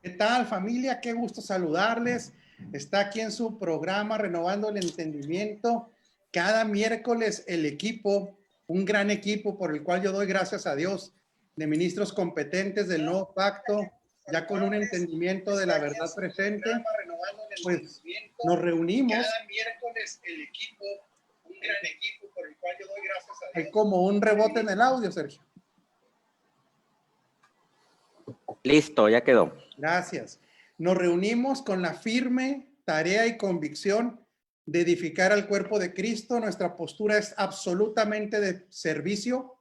¿Qué tal, familia? Qué gusto saludarles. Está aquí en su programa Renovando el Entendimiento. Cada miércoles el equipo, un gran equipo por el cual yo doy gracias a Dios, de ministros competentes del nuevo pacto, ya con un entendimiento de la verdad presente, pues nos reunimos. Cada miércoles el equipo, un gran equipo por el cual yo doy gracias a Dios. Hay como un rebote en el audio, Sergio. Listo, ya quedó. Gracias. Nos reunimos con la firme tarea y convicción de edificar al cuerpo de Cristo. Nuestra postura es absolutamente de servicio,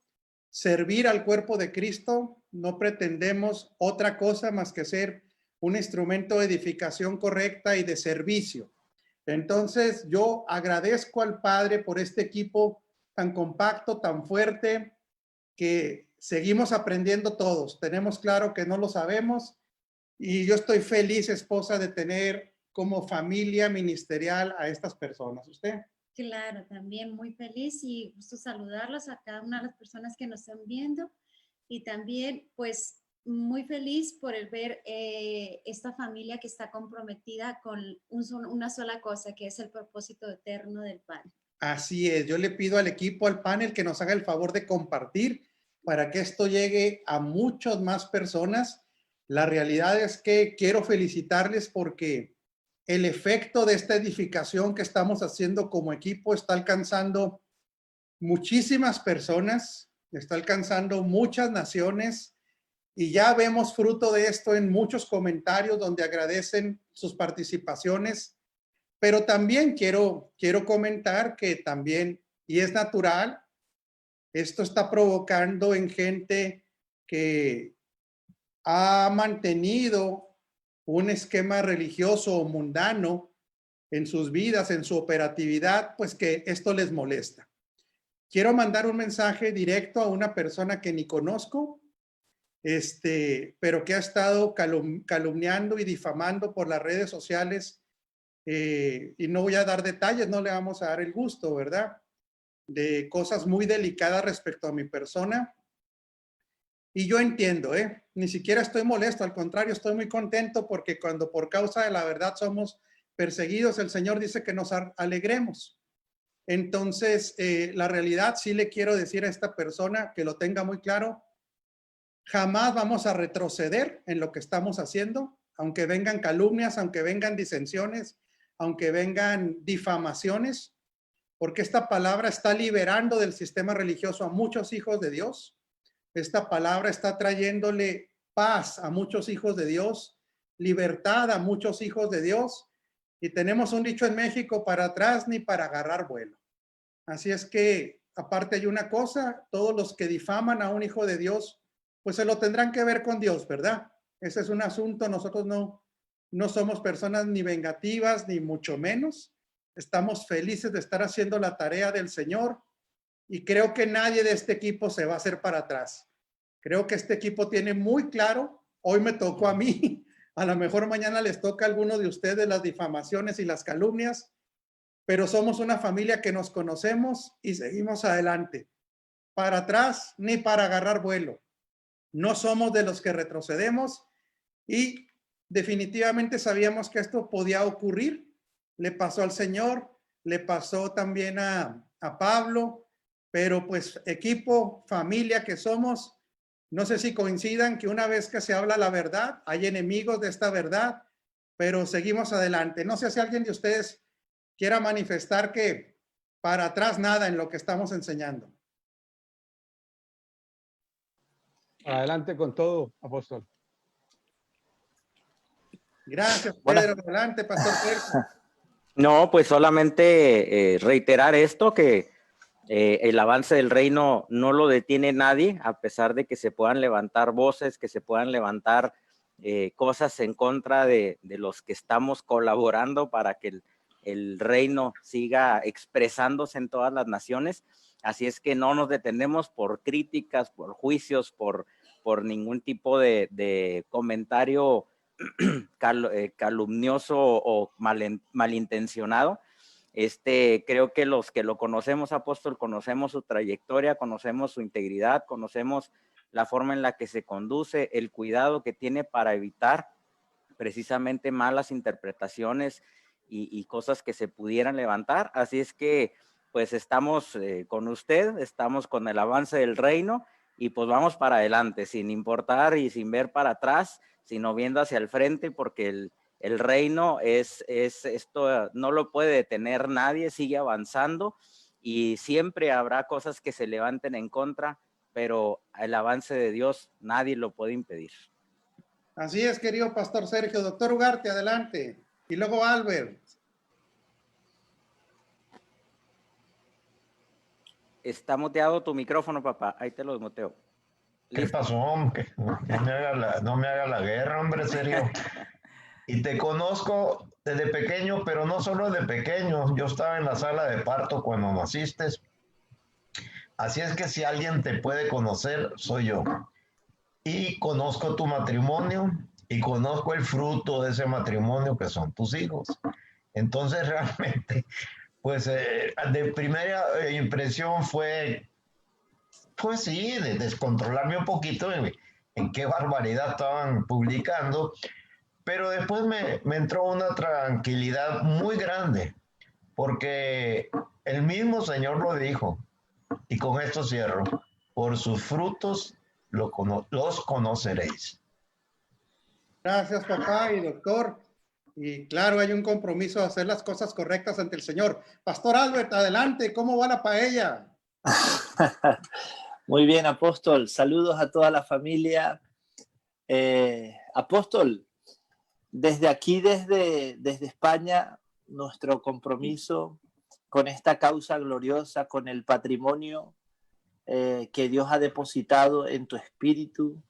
servir al cuerpo de Cristo. No pretendemos otra cosa más que ser un instrumento de edificación correcta y de servicio. Entonces, yo agradezco al Padre por este equipo tan compacto, tan fuerte, que seguimos aprendiendo todos. Tenemos claro que no lo sabemos. Y yo estoy feliz, esposa, de tener como familia ministerial a estas personas. ¿Usted? Claro, también muy feliz y gusto saludarlos a cada una de las personas que nos están viendo. Y también, pues, muy feliz por el ver esta familia que está comprometida con una sola cosa, que es el propósito eterno del Padre. Así es. Yo le pido al equipo, al panel, que nos haga el favor de compartir para que esto llegue a muchas más personas. La realidad es que quiero felicitarles porque el efecto de esta edificación que estamos haciendo como equipo está alcanzando muchísimas personas, está alcanzando muchas naciones y ya vemos fruto de esto en muchos comentarios donde agradecen sus participaciones, pero también quiero comentar que también, y es natural, esto está provocando en gente que ha mantenido un esquema religioso o mundano en sus vidas, en su operatividad, pues que esto les molesta. Quiero mandar un mensaje directo a una persona que ni conozco, pero que ha estado calumniando y difamando por las redes sociales, y no voy a dar detalles, no le vamos a dar el gusto, ¿verdad? De cosas muy delicadas respecto a mi persona. Y yo entiendo, ni siquiera estoy molesto, al contrario, estoy muy contento porque cuando por causa de la verdad somos perseguidos, el Señor dice que nos alegremos. Entonces, la realidad, sí le quiero decir a esta persona que lo tenga muy claro, jamás vamos a retroceder en lo que estamos haciendo, aunque vengan calumnias, aunque vengan disensiones, aunque vengan difamaciones, porque esta palabra está liberando del sistema religioso a muchos hijos de Dios. Esta palabra está trayéndole paz a muchos hijos de Dios, libertad a muchos hijos de Dios. Y tenemos un dicho en México: para atrás ni para agarrar vuelo. Así es que, aparte hay una cosa, todos los que difaman a un hijo de Dios, pues se lo tendrán que ver con Dios, ¿verdad? Ese es un asunto. Nosotros no somos personas ni vengativas, ni mucho menos. Estamos felices de estar haciendo la tarea del Señor. Y creo que nadie de este equipo se va a hacer para atrás. Creo que este equipo tiene muy claro, hoy me tocó a mí, a lo mejor mañana les toca a alguno de ustedes las difamaciones y las calumnias, pero somos una familia que nos conocemos y seguimos adelante. Para atrás ni para agarrar vuelo. No somos de los que retrocedemos y definitivamente sabíamos que esto podía ocurrir. Le pasó al Señor, le pasó también a Pablo, pero pues equipo, familia que somos, no sé si coincidan que una vez que se habla la verdad, hay enemigos de esta verdad, pero seguimos adelante. No sé si alguien de ustedes quiera manifestar que para atrás nada en lo que estamos enseñando. Adelante con todo, apóstol. Gracias, Pedro. Adelante, pastor Pedro. No, pues solamente reiterar esto, que el avance del reino no lo detiene nadie, a pesar de que se puedan levantar voces, que se puedan levantar cosas en contra de los que estamos colaborando para que el reino siga expresándose en todas las naciones. Así es que no nos detenemos por críticas, por juicios, por ningún tipo de comentario calumnioso o malintencionado. Creo que los que lo conocemos, apóstol, conocemos su trayectoria, conocemos su integridad, conocemos la forma en la que se conduce, el cuidado que tiene para evitar precisamente malas interpretaciones y cosas que se pudieran levantar. Así es que pues estamos con usted, estamos con el avance del reino y pues vamos para adelante, sin importar y sin ver para atrás, sino viendo hacia el frente, porque el reino es esto, no lo puede detener nadie, sigue avanzando y siempre habrá cosas que se levanten en contra, pero el avance de Dios nadie lo puede impedir. Así es, querido Pastor Sergio. Doctor Ugarte, adelante. Y luego Albert. Está muteado tu micrófono, papá. Ahí te lo desmuteo. ¿Qué pasó, hombre? No me haga la guerra, hombre, serio. Y te conozco desde pequeño, pero no solo de pequeño. Yo estaba en la sala de parto cuando naciste. Así es que si alguien te puede conocer, soy yo. Y conozco tu matrimonio y conozco el fruto de ese matrimonio que son tus hijos. Entonces realmente, pues de primera impresión fue, pues sí, de descontrolarme un poquito en qué barbaridad estaban publicando, pero después me entró una tranquilidad muy grande, porque el mismo Señor lo dijo, y con esto cierro, por sus frutos los conoceréis. Gracias, papá y doctor. Y claro, hay un compromiso de hacer las cosas correctas ante el Señor. Pastor Albert, adelante. ¿Cómo va la paella? Muy bien, apóstol. Saludos a toda la familia. Apóstol, desde aquí, desde España, nuestro compromiso con esta causa gloriosa, con el patrimonio que Dios ha depositado en tu espíritu.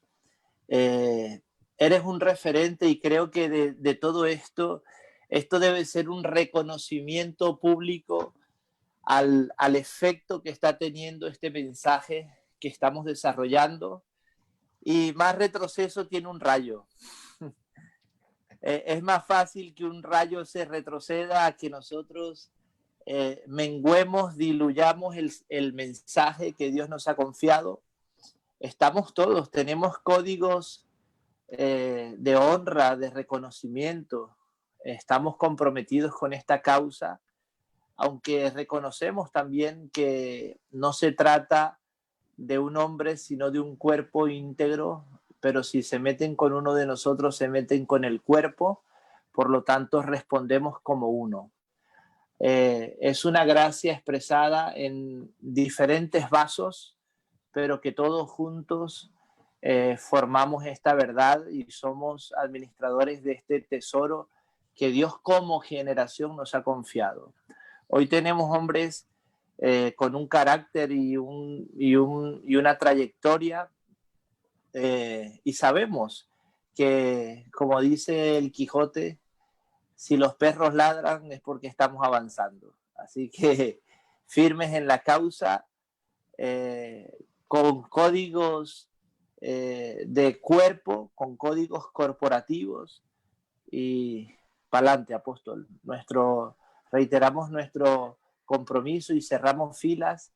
Eres un referente y creo que de todo esto debe ser un reconocimiento público al efecto que está teniendo este mensaje que estamos desarrollando. Y más retroceso tiene un rayo. Es más fácil que un rayo se retroceda a que nosotros menguemos, diluyamos el mensaje que Dios nos ha confiado. Estamos todos, tenemos códigos de honra, de reconocimiento. Estamos comprometidos con esta causa, aunque reconocemos también que no se trata de un hombre, sino de un cuerpo íntegro, pero si se meten con uno de nosotros, se meten con el cuerpo, por lo tanto respondemos como uno. Es una gracia expresada en diferentes vasos, pero que todos juntos formamos esta verdad y somos administradores de este tesoro que Dios como generación nos ha confiado. Hoy tenemos hombres con un carácter y una trayectoria y sabemos que, como dice el Quijote, si los perros ladran es porque estamos avanzando. Así que firmes en la causa, con códigos de cuerpo, con códigos corporativos y pa'lante, apóstol. Reiteramos nuestro compromiso y cerramos filas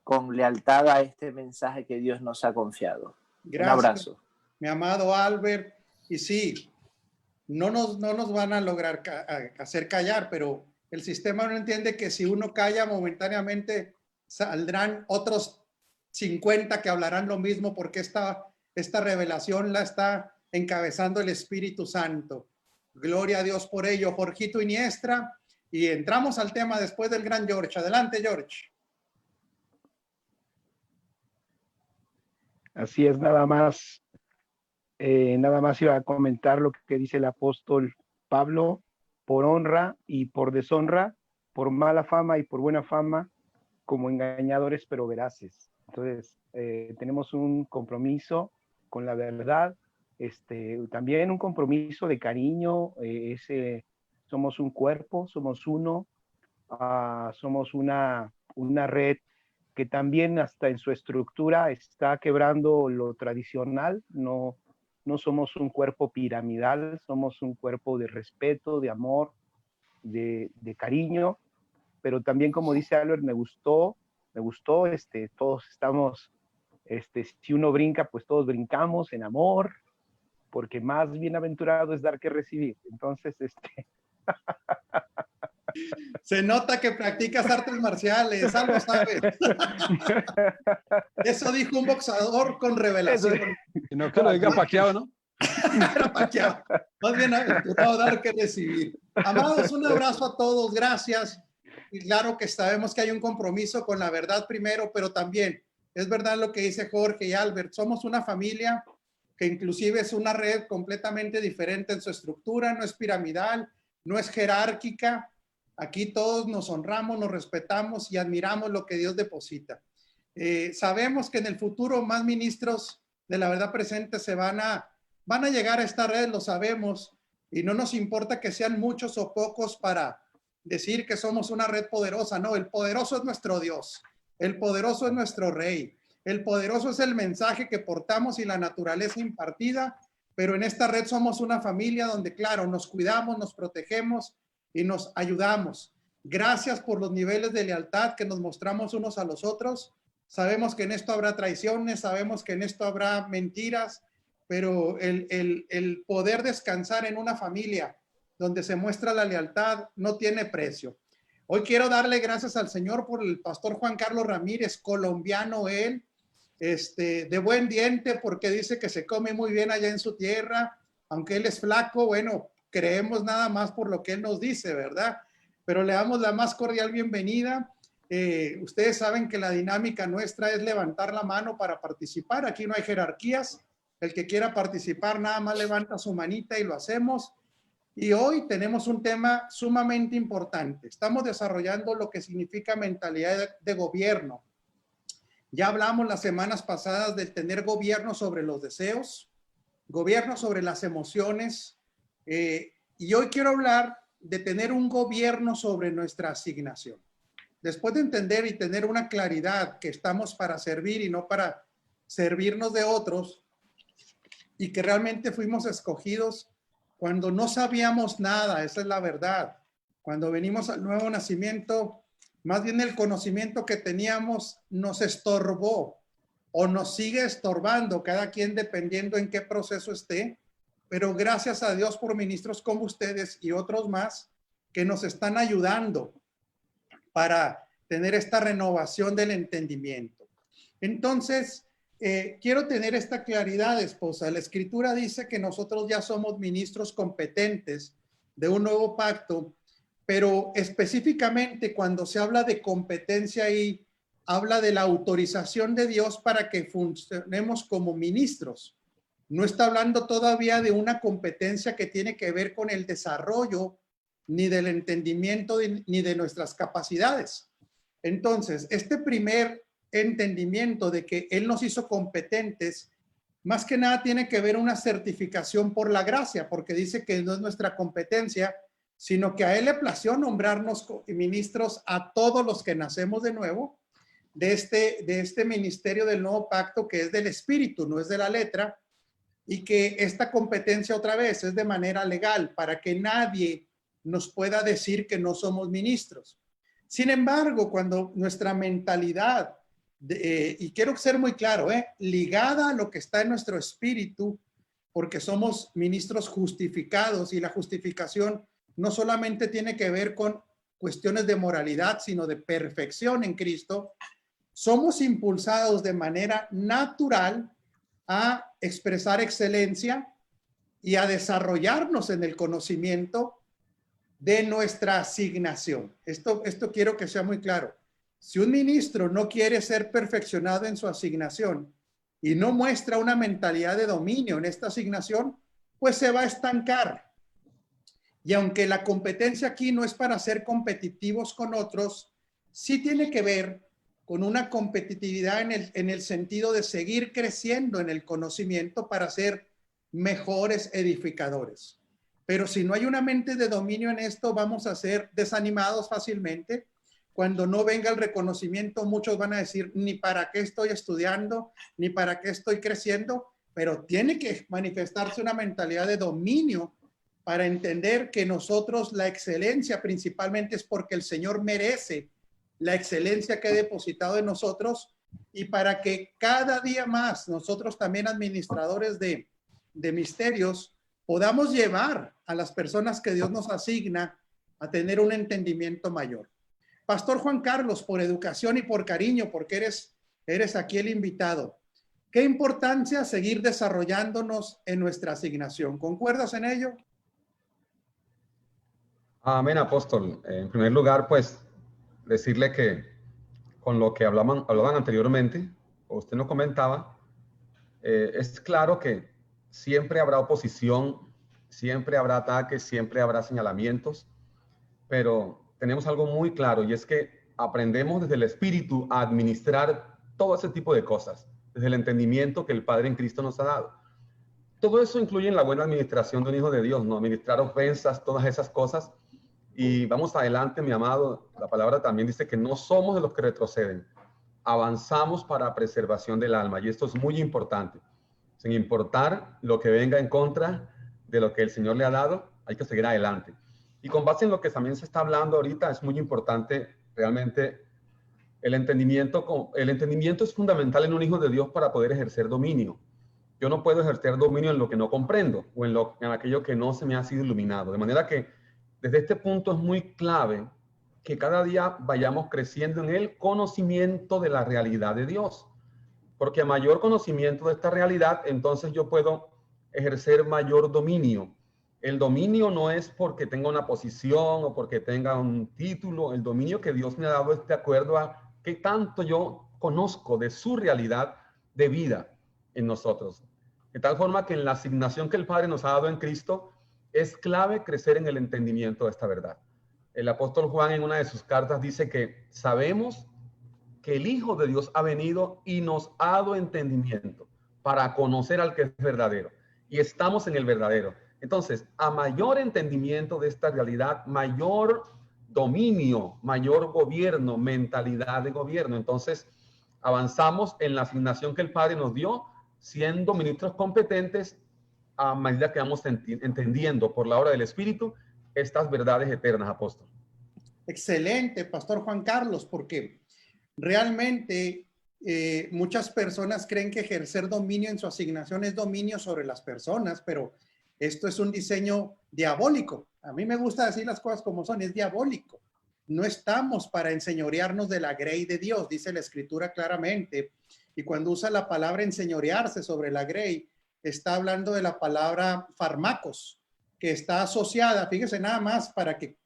con lealtad a este mensaje que Dios nos ha confiado. Gracias, un abrazo. Mi amado Albert. Y sí, no nos van a lograr hacer callar, pero el sistema no entiende que si uno calla momentáneamente, saldrán otros 50 que hablarán lo mismo, porque esta revelación la está encabezando el Espíritu Santo. Gloria a Dios por ello. Jorgito Iniestra. Y entramos al tema después del gran George. Adelante, George. Así es, nada más iba a comentar lo que dice el apóstol Pablo: por honra y por deshonra, por mala fama y por buena fama, como engañadores pero veraces. Entonces, tenemos un compromiso con la verdad, también un compromiso de cariño, somos un cuerpo, somos uno, somos una red que también hasta en su estructura está quebrando lo tradicional. No somos un cuerpo piramidal, somos un cuerpo de respeto, de amor, de cariño, pero también, como dice Albert, me gustó, todos estamos, si uno brinca, pues todos brincamos en amor, porque más bienaventurado es dar que recibir. Entonces, Se nota que practicas artes marciales, algo sabes. Eso dijo un boxeador con revelación. Y no que lo diga Pacquiao, ¿no? Era Pacquiao. Más bienaventurado dar que recibir. Amados, un abrazo a todos, gracias. Y claro que sabemos que hay un compromiso con la verdad primero, pero también es verdad lo que dice Jorge y Albert, somos una familia que inclusive es una red completamente diferente en su estructura, no es piramidal, no es jerárquica. Aquí todos nos honramos, nos respetamos y admiramos lo que Dios deposita. Sabemos que en el futuro más ministros de la verdad presente van a llegar a esta red, lo sabemos, y no nos importa que sean muchos o pocos para decir que somos una red poderosa. No, el poderoso es nuestro Dios, el poderoso es nuestro Rey, el poderoso es el mensaje que portamos y la naturaleza impartida, pero en esta red somos una familia donde, claro, nos cuidamos, nos protegemos y nos ayudamos. Gracias por los niveles de lealtad que nos mostramos unos a los otros. Sabemos que en esto habrá traiciones, sabemos que en esto habrá mentiras, pero el poder descansar en una familia donde se muestra la lealtad no tiene precio. Hoy quiero darle gracias al Señor por el pastor Juan Carlos Ramírez, colombiano él, de buen diente, porque dice que se come muy bien allá en su tierra, aunque él es flaco. Bueno, creemos nada más por lo que él nos dice, ¿verdad? Pero le damos la más cordial bienvenida. Ustedes saben que la dinámica nuestra es levantar la mano para participar. Aquí no hay jerarquías. El que quiera participar nada más levanta su manita y lo hacemos. Y hoy tenemos un tema sumamente importante. Estamos desarrollando lo que significa mentalidad de gobierno. Ya hablamos las semanas pasadas del tener gobierno sobre los deseos, gobierno sobre las emociones, y hoy quiero hablar de tener un gobierno sobre nuestra asignación. Después de entender y tener una claridad que estamos para servir y no para servirnos de otros, y que realmente fuimos escogidos cuando no sabíamos nada, esa es la verdad. Cuando venimos al nuevo nacimiento, más bien el conocimiento que teníamos nos estorbó o nos sigue estorbando, cada quien dependiendo en qué proceso esté, pero gracias a Dios por ministros como ustedes y otros más que nos están ayudando para tener esta renovación del entendimiento. Entonces, quiero tener esta claridad, esposa. La Escritura dice que nosotros ya somos ministros competentes de un nuevo pacto, pero específicamente cuando se habla de competencia ahí, habla de la autorización de Dios para que funcionemos como ministros. No está hablando todavía de una competencia que tiene que ver con el desarrollo, ni del entendimiento, ni de nuestras capacidades. Entonces, este primer entendimiento de que Él nos hizo competentes, más que nada tiene que ver una certificación por la gracia, porque dice que no es nuestra competencia, sino que a Él le plació nombrarnos ministros a todos los que nacemos de nuevo, de este ministerio del nuevo pacto, que es del Espíritu, no es de la letra, y que esta competencia otra vez es de manera legal, para que nadie nos pueda decir que no somos ministros. Sin embargo, cuando nuestra mentalidad, y quiero ser muy claro, ligada a lo que está en nuestro espíritu, porque somos ministros justificados, y la justificación no solamente tiene que ver con cuestiones de moralidad, sino de perfección en Cristo, somos impulsados de manera natural a expresar excelencia y a desarrollarnos en el conocimiento de nuestra asignación. Esto quiero que sea muy claro. Si un ministro no quiere ser perfeccionado en su asignación y no muestra una mentalidad de dominio en esta asignación, pues se va a estancar. Y aunque la competencia aquí no es para ser competitivos con otros, sí tiene que ver con una competitividad en el sentido de seguir creciendo en el conocimiento para ser mejores edificadores. Pero si no hay una mente de dominio en esto, vamos a ser desanimados fácilmente. Cuando no venga el reconocimiento, muchos van a decir, ni para qué estoy estudiando, ni para qué estoy creciendo, pero tiene que manifestarse una mentalidad de dominio para entender que nosotros la excelencia principalmente es porque el Señor merece la excelencia que ha depositado en nosotros, y para que cada día más nosotros también administradores de de misterios, podamos llevar a las personas que Dios nos asigna a tener un entendimiento mayor. Pastor Juan Carlos, por educación y por cariño, porque eres aquí el invitado, ¿qué importancia seguir desarrollándonos en nuestra asignación? ¿Concuerdas en ello? Amén, apóstol. En primer lugar, pues, decirle que con lo que hablaban anteriormente, o usted nos comentaba, es claro que siempre habrá oposición, siempre habrá ataques, siempre habrá señalamientos, pero tenemos algo muy claro y es que aprendemos desde el Espíritu a administrar todo ese tipo de cosas, desde el entendimiento que el Padre en Cristo nos ha dado. Todo eso incluye en la buena administración de un hijo de Dios, ¿no? Administrar ofensas, todas esas cosas. Y vamos adelante, mi amado. La palabra también dice que no somos de los que retroceden. Avanzamos para preservación del alma. Y esto es muy importante. Sin importar lo que venga en contra de lo que el Señor le ha dado, hay que seguir adelante. Y con base en lo que también se está hablando ahorita, es muy importante realmente el entendimiento. El entendimiento es fundamental en un hijo de Dios para poder ejercer dominio. Yo no puedo ejercer dominio en lo que no comprendo o en aquello que no se me ha sido iluminado. De manera que desde este punto es muy clave que cada día vayamos creciendo en el conocimiento de la realidad de Dios. Porque a mayor conocimiento de esta realidad, entonces yo puedo ejercer mayor dominio. El dominio no es porque tenga una posición o porque tenga un título. El dominio que Dios me ha dado es de acuerdo a qué tanto yo conozco de su realidad de vida en nosotros. De tal forma que en la asignación que el Padre nos ha dado en Cristo, es clave crecer en el entendimiento de esta verdad. El apóstol Juan en una de sus cartas dice que sabemos que el Hijo de Dios ha venido y nos ha dado entendimiento para conocer al que es verdadero. Y estamos en el verdadero. Entonces, a mayor entendimiento de esta realidad, mayor dominio, mayor gobierno, mentalidad de gobierno. Entonces, avanzamos en la asignación que el Padre nos dio, siendo ministros competentes a medida que vamos entendiendo por la obra del Espíritu estas verdades eternas, apóstol. Excelente, Pastor Juan Carlos, porque realmente muchas personas creen que ejercer dominio en su asignación es dominio sobre las personas, pero esto es un diseño diabólico. A mí me gusta decir las cosas como son, es diabólico. No estamos para enseñorearnos de la grey de Dios, dice la Escritura claramente. Y cuando usa la palabra enseñorearse sobre la grey, está hablando de la palabra fármacos, que está asociada, fíjese nada más para que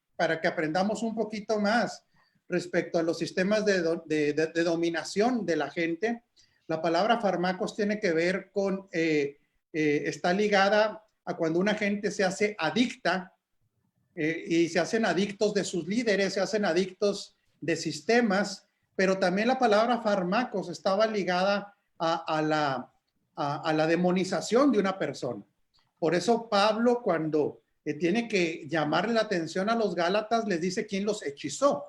aprendamos un poquito más respecto a los sistemas de dominación de la gente. La palabra fármacos tiene que ver con, está ligada a cuando una gente se hace adicta y se hacen adictos de sus líderes, se hacen adictos de sistemas, pero también la palabra fármacos estaba ligada a la demonización de una persona. Por eso Pablo, cuando tiene que llamarle la atención a los Gálatas, les dice quién los hechizó,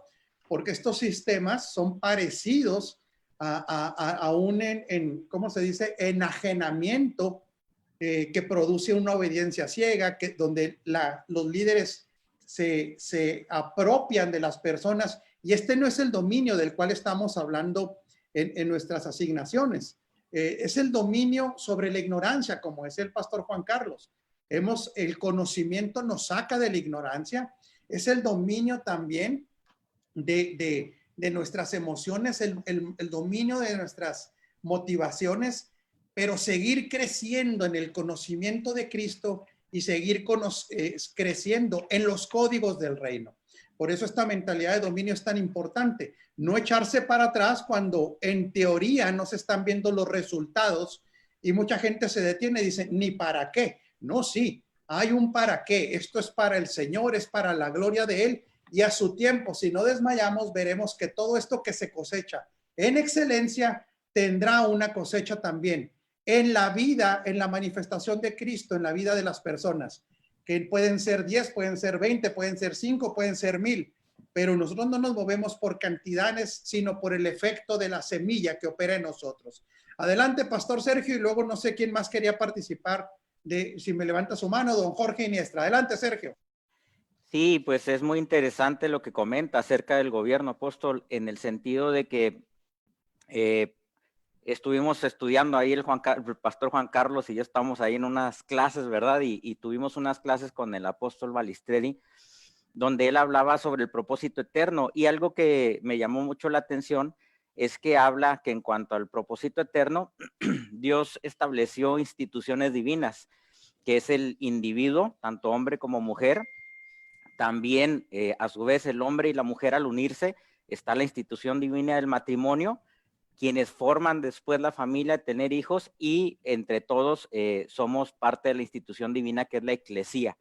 porque estos sistemas son parecidos a un, ¿cómo se dice?, enajenamiento que produce una obediencia ciega, donde los líderes se apropian de las personas, y este no es el dominio del cual estamos hablando en nuestras asignaciones. Es el dominio sobre la ignorancia, como es el pastor Juan Carlos. El conocimiento nos saca de la ignorancia. Es el dominio también de nuestras emociones, el dominio de nuestras motivaciones, pero seguir creciendo en el conocimiento de Cristo y seguir creciendo en los códigos del reino. Por eso esta mentalidad de dominio es tan importante. No echarse para atrás cuando en teoría no se están viendo los resultados y mucha gente se detiene y dice, ni para qué. No, sí, hay un para qué. Esto es para el Señor, es para la gloria de Él y a su tiempo. Si no desmayamos, veremos que todo esto que se cosecha en excelencia tendrá una cosecha también en la vida, en la manifestación de Cristo, en la vida de las personas, que pueden ser 10, pueden ser 20, pueden ser 5, pueden ser 1000, pero nosotros no nos movemos por cantidades, sino por el efecto de la semilla que opera en nosotros. Adelante, Pastor Sergio, y luego no sé quién más quería participar, si me levanta su mano, don Jorge Iniestra. Adelante, Sergio. Sí, pues es muy interesante lo que comenta acerca del gobierno, apóstol, en el sentido de que estuvimos estudiando ahí el pastor Juan Carlos y yo estamos ahí en unas clases, ¿verdad? Y tuvimos unas clases con el apóstol Balistreri, donde él hablaba sobre el propósito eterno. Y algo que me llamó mucho la atención es que habla que en cuanto al propósito eterno, Dios estableció instituciones divinas, que es el individuo, tanto hombre como mujer. También, a su vez, el hombre y la mujer al unirse, está la institución divina del matrimonio, quienes forman después la familia, tener hijos, y entre todos somos parte de la institución divina que es la eclesía,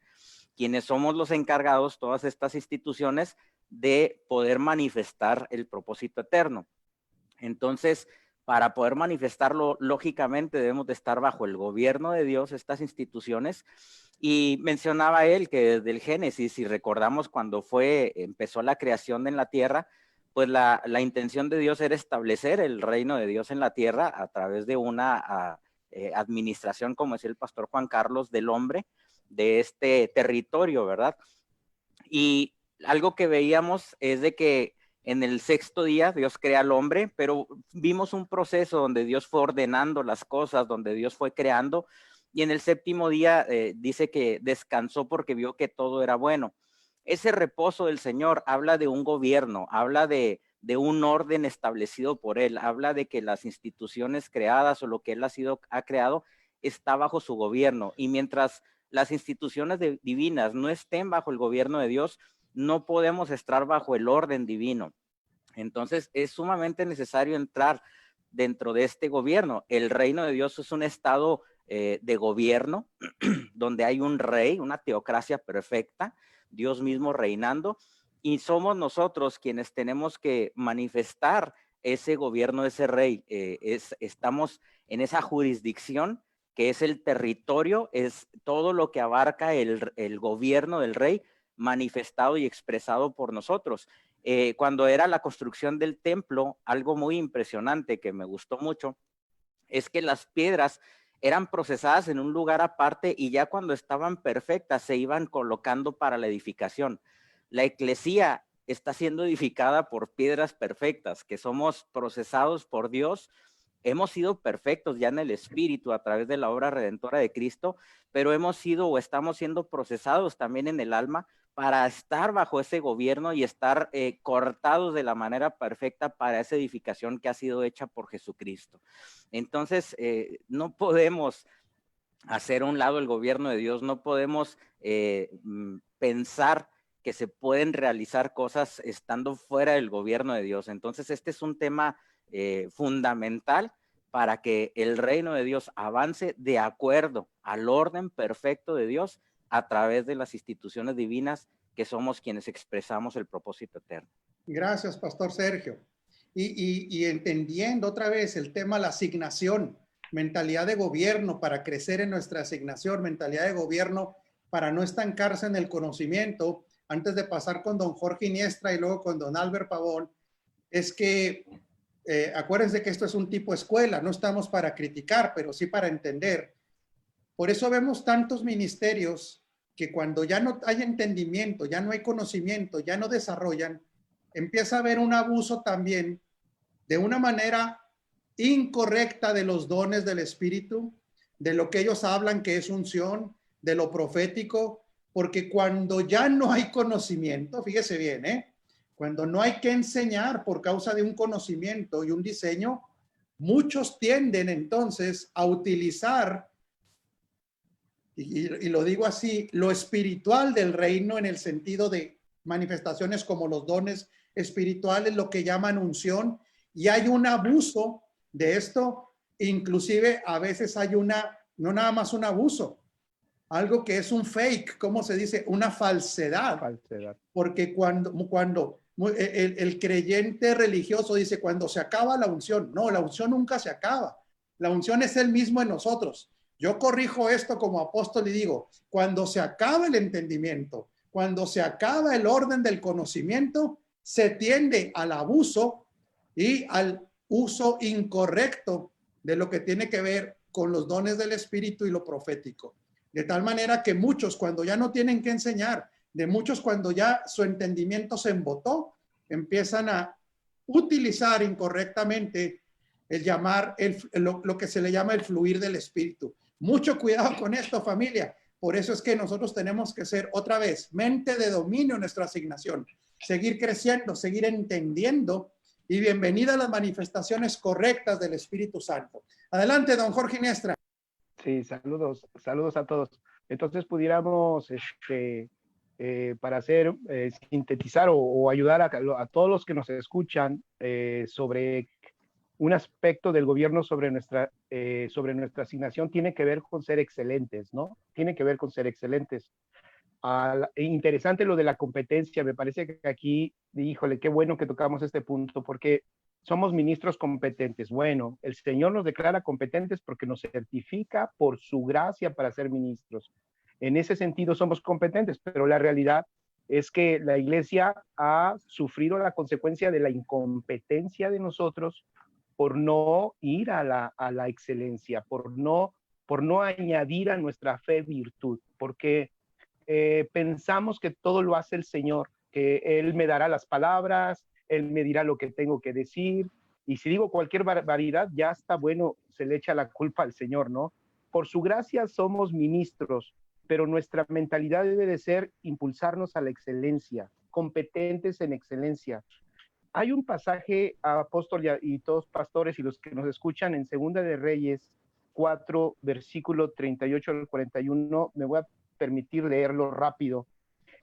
quienes somos los encargados, todas estas instituciones, de poder manifestar el propósito eterno. Entonces, para poder manifestarlo, lógicamente debemos de estar bajo el gobierno de Dios, estas instituciones. Y mencionaba él que desde el Génesis, si recordamos cuando empezó la creación en la tierra, pues la intención de Dios era establecer el reino de Dios en la tierra a través de una administración, como decía el pastor Juan Carlos, del hombre, de este territorio, ¿verdad? Y algo que veíamos es de que en el sexto día Dios crea al hombre, pero vimos un proceso donde Dios fue ordenando las cosas, donde Dios fue creando, y en el séptimo día dice que descansó porque vio que todo era bueno. Ese reposo del Señor habla de un gobierno, habla de un orden establecido por Él, habla de que las instituciones creadas o lo que Él ha creado está bajo su gobierno, y mientras las instituciones divinas no estén bajo el gobierno de Dios, no podemos estar bajo el orden divino. Entonces es sumamente necesario entrar dentro de este gobierno. El reino de Dios es un estado de gobierno donde hay un rey, una teocracia perfecta, Dios mismo reinando, y somos nosotros quienes tenemos que manifestar ese gobierno, ese rey. Estamos en esa jurisdicción que es el territorio, es todo lo que abarca el gobierno del rey, manifestado y expresado por nosotros. Cuando era la construcción del templo, algo muy impresionante que me gustó mucho es que las piedras eran procesadas en un lugar aparte y ya cuando estaban perfectas se iban colocando para la edificación. La eclesía está siendo edificada por piedras perfectas, que somos procesados por Dios. Hemos sido perfectos ya en el espíritu a través de la obra redentora de Cristo, pero hemos sido o estamos siendo procesados también en el alma para estar bajo ese gobierno y estar cortados de la manera perfecta para esa edificación que ha sido hecha por Jesucristo. Entonces, no podemos hacer a un lado el gobierno de Dios, no podemos pensar que se pueden realizar cosas estando fuera del gobierno de Dios. Entonces, este es un tema fundamental para que el reino de Dios avance de acuerdo al orden perfecto de Dios a través de las instituciones divinas que somos quienes expresamos el propósito eterno. Gracias, Pastor Sergio. Y entendiendo otra vez el tema de la asignación, mentalidad de gobierno para crecer en nuestra asignación, mentalidad de gobierno para no estancarse en el conocimiento. Antes de pasar con don Jorge Iniestra y luego con don Albert Pavón, es que acuérdense que esto es un tipo escuela, no estamos para criticar, pero sí para entender. Por eso vemos tantos ministerios que cuando ya no hay entendimiento, ya no hay conocimiento, ya no desarrollan, empieza a haber un abuso también de una manera incorrecta de los dones del Espíritu, de lo que ellos hablan que es unción, de lo profético, porque cuando ya no hay conocimiento, fíjese bien, cuando no hay que enseñar por causa de un conocimiento y un diseño, muchos tienden entonces a utilizar, y lo digo así, lo espiritual del reino en el sentido de manifestaciones como los dones espirituales, lo que llaman unción, y hay un abuso de esto, inclusive a veces hay no nada más un abuso, algo que es un fake, ¿cómo se dice? Una falsedad. Porque cuando el creyente religioso dice, cuando se acaba la unción, no, la unción nunca se acaba. La unción es el mismo en nosotros. Yo corrijo esto como apóstol y digo, cuando se acaba el entendimiento, cuando se acaba el orden del conocimiento, se tiende al abuso y al uso incorrecto de lo que tiene que ver con los dones del Espíritu y lo profético. De tal manera que muchos, cuando ya no tienen que enseñar, de muchos cuando ya su entendimiento se embotó, empiezan a utilizar incorrectamente el llamar, lo que se le llama el fluir del Espíritu. Mucho cuidado con esto, familia. Por eso es que nosotros tenemos que ser otra vez mente de dominio en nuestra asignación, seguir creciendo, seguir entendiendo, y bienvenida a las manifestaciones correctas del Espíritu Santo. Adelante, don Jorge Iniestra. Sí, saludos a todos. Entonces pudiéramos, para hacer, sintetizar o ayudar a todos los que nos escuchan sobre un aspecto del gobierno sobre nuestra asignación, tiene que ver con ser excelentes, ¿no? Tiene que ver con ser excelentes. Interesante lo de la competencia, me parece que aquí, híjole, qué bueno que tocamos este punto, porque somos ministros competentes. Bueno, el Señor nos declara competentes porque nos certifica por su gracia para ser ministros. En ese sentido somos competentes, pero la realidad es que la iglesia ha sufrido la consecuencia de la incompetencia de nosotros por no ir a la excelencia, por no añadir a nuestra fe virtud, porque pensamos que todo lo hace el Señor, que Él me dará las palabras, Él me dirá lo que tengo que decir, y si digo cualquier barbaridad, ya está bueno, se le echa la culpa al Señor, ¿no? Por su gracia somos ministros, pero nuestra mentalidad debe de ser impulsarnos a la excelencia, competentes en excelencia. Hay un pasaje, apóstol y todos pastores y los que nos escuchan, en Segunda de Reyes 4, versículo 38 al 41, me voy a permitir leerlo rápido.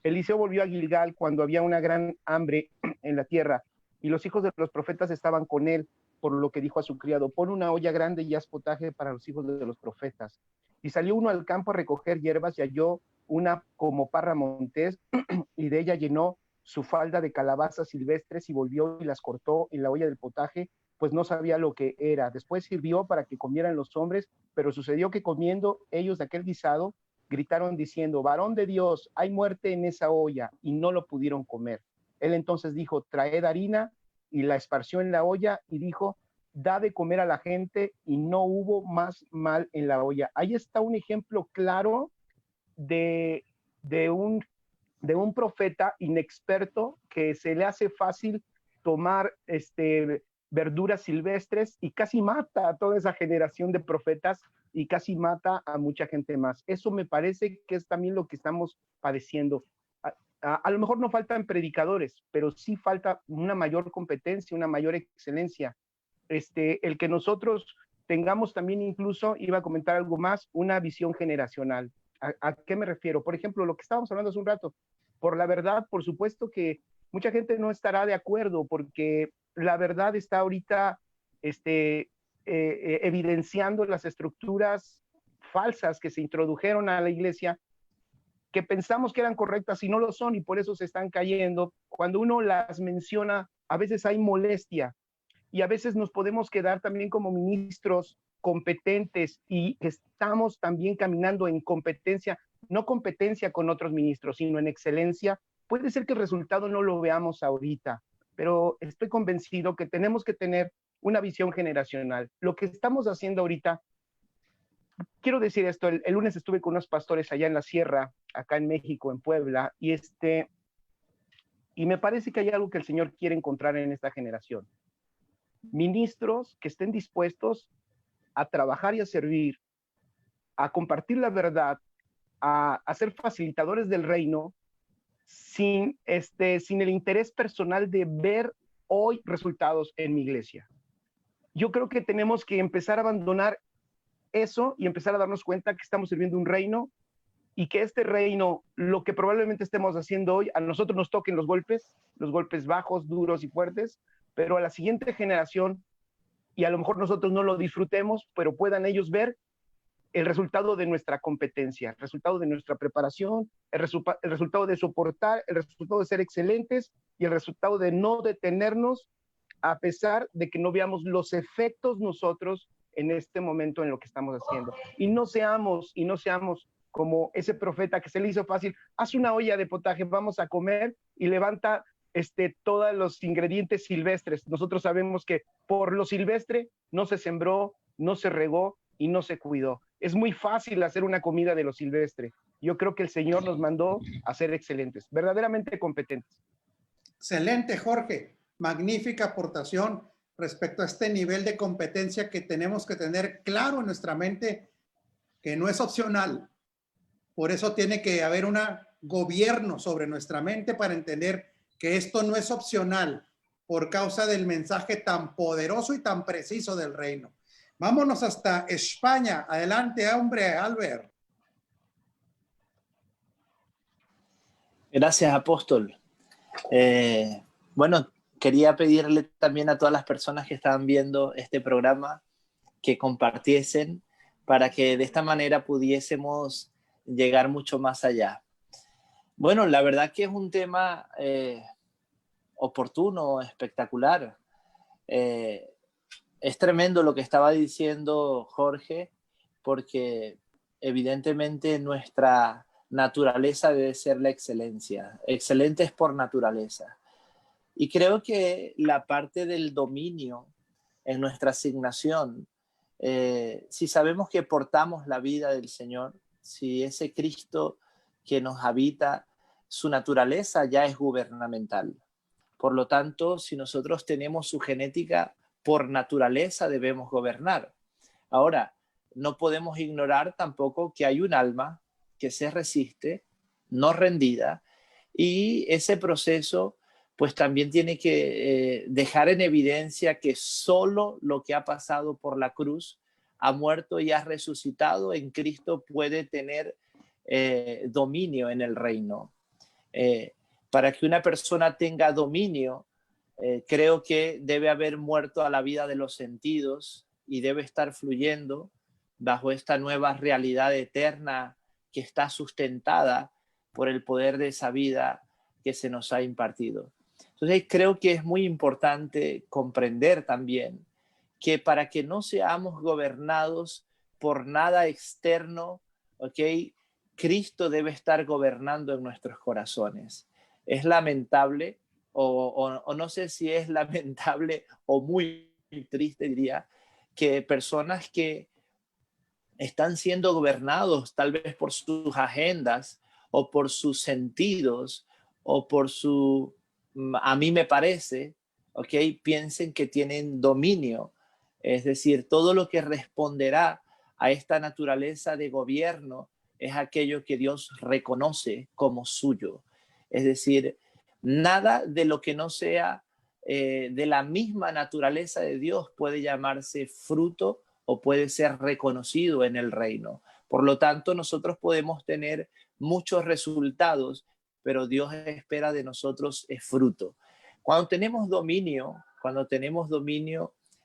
Eliseo volvió a Gilgal cuando había una gran hambre en la tierra, y los hijos de los profetas estaban con él, por lo que dijo a su criado: pon una olla grande y haz potaje para los hijos de los profetas. Y salió uno al campo a recoger hierbas y halló una como parra montés, y de ella llenó su falda de calabazas silvestres y volvió y las cortó en la olla del potaje, pues no sabía lo que era. Después sirvió para que comieran los hombres, pero sucedió que comiendo ellos de aquel guisado, gritaron diciendo: varón de Dios, hay muerte en esa olla, y no lo pudieron comer. Él entonces dijo: traed harina, y la esparció en la olla, y dijo: da de comer a la gente, y no hubo más mal en la olla. Ahí está un ejemplo claro de un profeta inexperto que se le hace fácil tomar verduras silvestres y casi mata a toda esa generación de profetas y casi mata a mucha gente más. Eso me parece que es también lo que estamos padeciendo. A lo mejor no faltan predicadores, pero sí falta una mayor competencia, una mayor excelencia. El que nosotros tengamos también, incluso, iba a comentar algo más, una visión generacional. ¿A qué me refiero? Por ejemplo, lo que estábamos hablando hace un rato, por la verdad, por supuesto que mucha gente no estará de acuerdo, porque la verdad está ahorita evidenciando las estructuras falsas que se introdujeron a la iglesia, que pensamos que eran correctas y no lo son, y por eso se están cayendo. Cuando uno las menciona, a veces hay molestia, y a veces nos podemos quedar también como ministros competentes y que estamos también caminando en competencia, no competencia con otros ministros, sino en excelencia. Puede ser que el resultado no lo veamos ahorita, pero estoy convencido que tenemos que tener una visión generacional. Lo que estamos haciendo ahorita, quiero decir esto, el lunes estuve con unos pastores allá en la sierra, acá en México, en Puebla, y me parece que hay algo que el Señor quiere encontrar en esta generación. Ministros que estén dispuestos a trabajar y a servir, a compartir la verdad, a ser facilitadores del reino, sin el interés personal de ver hoy resultados en mi iglesia. Yo creo que tenemos que empezar a abandonar eso y empezar a darnos cuenta que estamos sirviendo un reino, y que este reino, lo que probablemente estemos haciendo hoy, a nosotros nos toquen los golpes bajos, duros y fuertes, pero a la siguiente generación, y a lo mejor nosotros no lo disfrutemos, pero puedan ellos ver el resultado de nuestra competencia, el resultado de nuestra preparación, el resultado de soportar, el resultado de ser excelentes y el resultado de no detenernos a pesar de que no veamos los efectos nosotros en este momento en lo que estamos haciendo. Y no seamos como ese profeta que se le hizo fácil: haz una olla de potaje, vamos a comer, y levanta todos los ingredientes silvestres. Nosotros sabemos que por lo silvestre no se sembró, no se regó y no se cuidó. Es muy fácil hacer una comida de lo silvestre. Yo creo que el Señor nos mandó a ser excelentes, verdaderamente competentes. Excelente, Jorge. Magnífica aportación. respecto a este nivel de competencia que tenemos que tener claro en nuestra mente, que no es opcional. Por eso tiene que haber un gobierno sobre nuestra mente para entender que esto no es opcional por causa del mensaje tan poderoso y tan preciso del reino. Vámonos hasta España. Adelante, hombre, Albert. Gracias, apóstol. Bueno, quería pedirle también a todas las personas que estaban viendo este programa que compartiesen para que de esta manera pudiésemos llegar mucho más allá. Bueno, la verdad que es un tema oportuno, espectacular. Es tremendo lo que estaba diciendo Jorge, porque evidentemente nuestra naturaleza debe ser la excelencia. Excelentes por naturaleza. Y creo que la parte del dominio en nuestra asignación, si sabemos que portamos la vida del Señor, si ese Cristo que nos habita, su naturaleza ya es gubernamental. Por lo tanto, si nosotros tenemos su genética, por naturaleza debemos gobernar. Ahora, no podemos ignorar tampoco que hay un alma que se resiste, no rendida, y ese proceso pues también tiene que dejar en evidencia que solo lo que ha pasado por la cruz, ha muerto y ha resucitado en Cristo puede tener dominio en el reino. Para que una persona tenga dominio, creo que debe haber muerto a la vida de los sentidos y debe estar fluyendo bajo esta nueva realidad eterna que está sustentada por el poder de esa vida que se nos ha impartido. Entonces creo que es muy importante comprender también que para que no seamos gobernados por nada externo, ¿ok? Cristo debe estar gobernando en nuestros corazones. Es lamentable, o no sé si es lamentable o muy triste, diría, que personas que están siendo gobernados tal vez por sus agendas o por sus sentidos o por su, a mí me parece, ¿ok? Piensen que tienen dominio. Es decir, todo lo que responderá a esta naturaleza de gobierno es aquello que Dios reconoce como suyo. Es decir, nada de lo que no sea de la misma naturaleza de Dios puede llamarse fruto o puede ser reconocido en el reino. Por lo tanto, nosotros podemos tener muchos resultados, pero Dios espera de nosotros es fruto. Cuando tenemos dominio,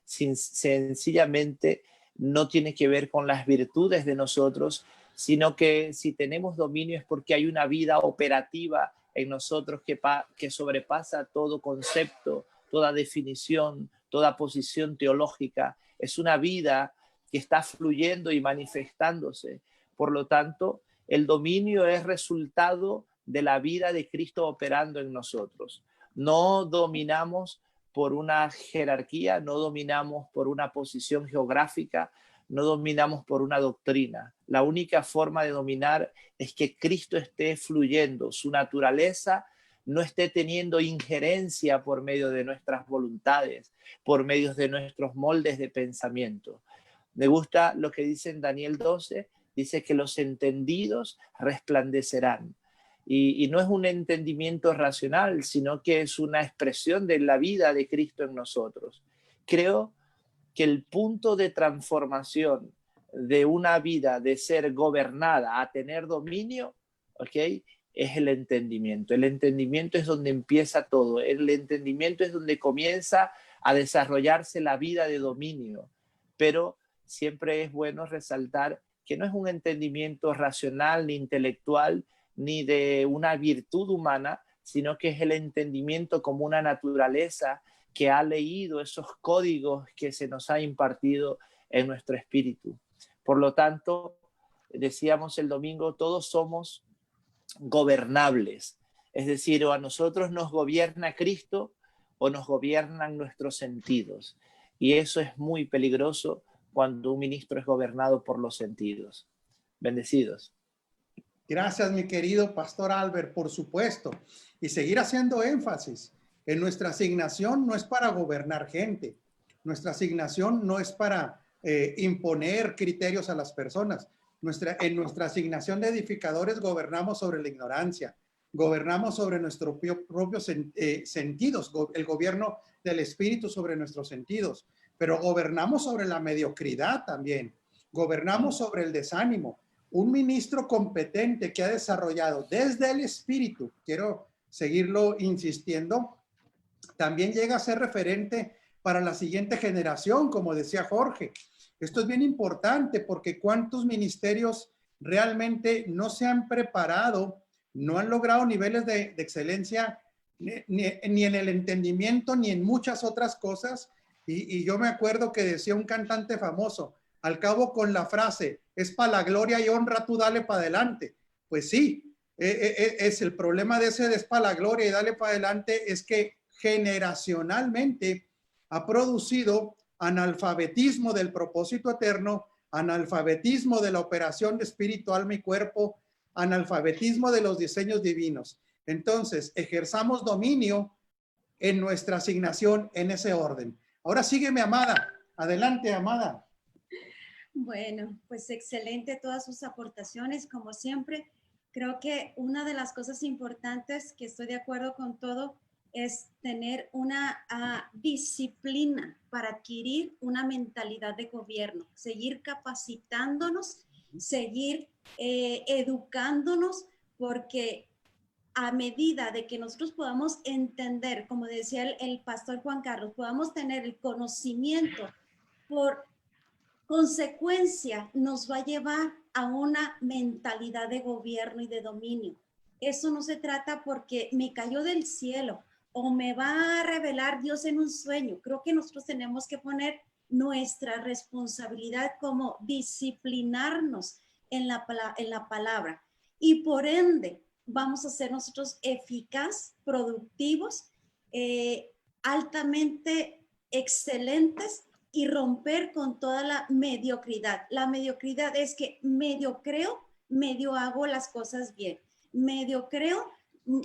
sencillamente no tiene que ver con las virtudes de nosotros, sino que si tenemos dominio es porque hay una vida operativa en nosotros que sobrepasa todo concepto, toda definición, toda posición teológica. Es una vida que está fluyendo y manifestándose. Por lo tanto, el dominio es resultado de la vida de Cristo operando en nosotros. No dominamos por una jerarquía, no dominamos por una posición geográfica, no dominamos por una doctrina. La única forma de dominar es que Cristo esté fluyendo, su naturaleza no esté teniendo injerencia por medio de nuestras voluntades, por medio de nuestros moldes de pensamiento. Me gusta lo que dice en Daniel 12, dice que los entendidos resplandecerán. Y no es un entendimiento racional, sino que es una expresión de la vida de Cristo en nosotros. Creo que el punto de transformación de una vida de ser gobernada a tener dominio, ¿ok?, es el entendimiento. El entendimiento es donde empieza todo. El entendimiento es donde comienza a desarrollarse la vida de dominio. Pero siempre es bueno resaltar que no es un entendimiento racional ni intelectual ni de una virtud humana, sino que es el entendimiento como una naturaleza que ha leído esos códigos que se nos ha impartido en nuestro espíritu. Por lo tanto, decíamos el domingo, todos somos gobernables. Es decir, o a nosotros nos gobierna Cristo o nos gobiernan nuestros sentidos. Y eso es muy peligroso cuando un ministro es gobernado por los sentidos. Bendecidos. Gracias, mi querido pastor Albert, por supuesto. Y seguir haciendo énfasis en nuestra asignación no es para gobernar gente. Nuestra asignación no es para imponer criterios a las personas. En nuestra asignación de edificadores gobernamos sobre la ignorancia, gobernamos sobre nuestros propios sentidos, el gobierno del Espíritu sobre nuestros sentidos, pero gobernamos sobre la mediocridad también, gobernamos sobre el desánimo. Un ministro competente que ha desarrollado desde el Espíritu, quiero seguirlo insistiendo, también llega a ser referente para la siguiente generación, como decía Jorge. Esto es bien importante porque cuántos ministerios realmente no se han preparado, no han logrado niveles de excelencia ni en el entendimiento ni en muchas otras cosas. Y yo me acuerdo que decía un cantante famoso, al cabo con la frase, es para la gloria y honra, tú dale para adelante. Pues sí, es el problema de ese es para la gloria y dale para adelante, es que generacionalmente ha producido analfabetismo del propósito eterno, analfabetismo de la operación de espíritu, alma y cuerpo, analfabetismo de los diseños divinos. Entonces, ejerzamos dominio en nuestra asignación en ese orden. Ahora sígueme, amada. Adelante, amada. Bueno, pues excelente todas sus aportaciones, como siempre. Creo que una de las cosas importantes, que estoy de acuerdo con todo, es tener una disciplina para adquirir una mentalidad de gobierno, seguir capacitándonos, seguir educándonos, porque a medida de que nosotros podamos entender, como decía el pastor Juan Carlos, podamos tener el conocimiento, por consecuencia nos va a llevar a una mentalidad de gobierno y de dominio. Eso no se trata porque me cayó del cielo o me va a revelar Dios en un sueño. Creo que nosotros tenemos que poner nuestra responsabilidad como disciplinarnos en la palabra, y por ende vamos a ser nosotros eficaz, productivos, altamente excelentes, y romper con toda la mediocridad. La mediocridad es que medio creo, medio hago las cosas bien. Medio creo,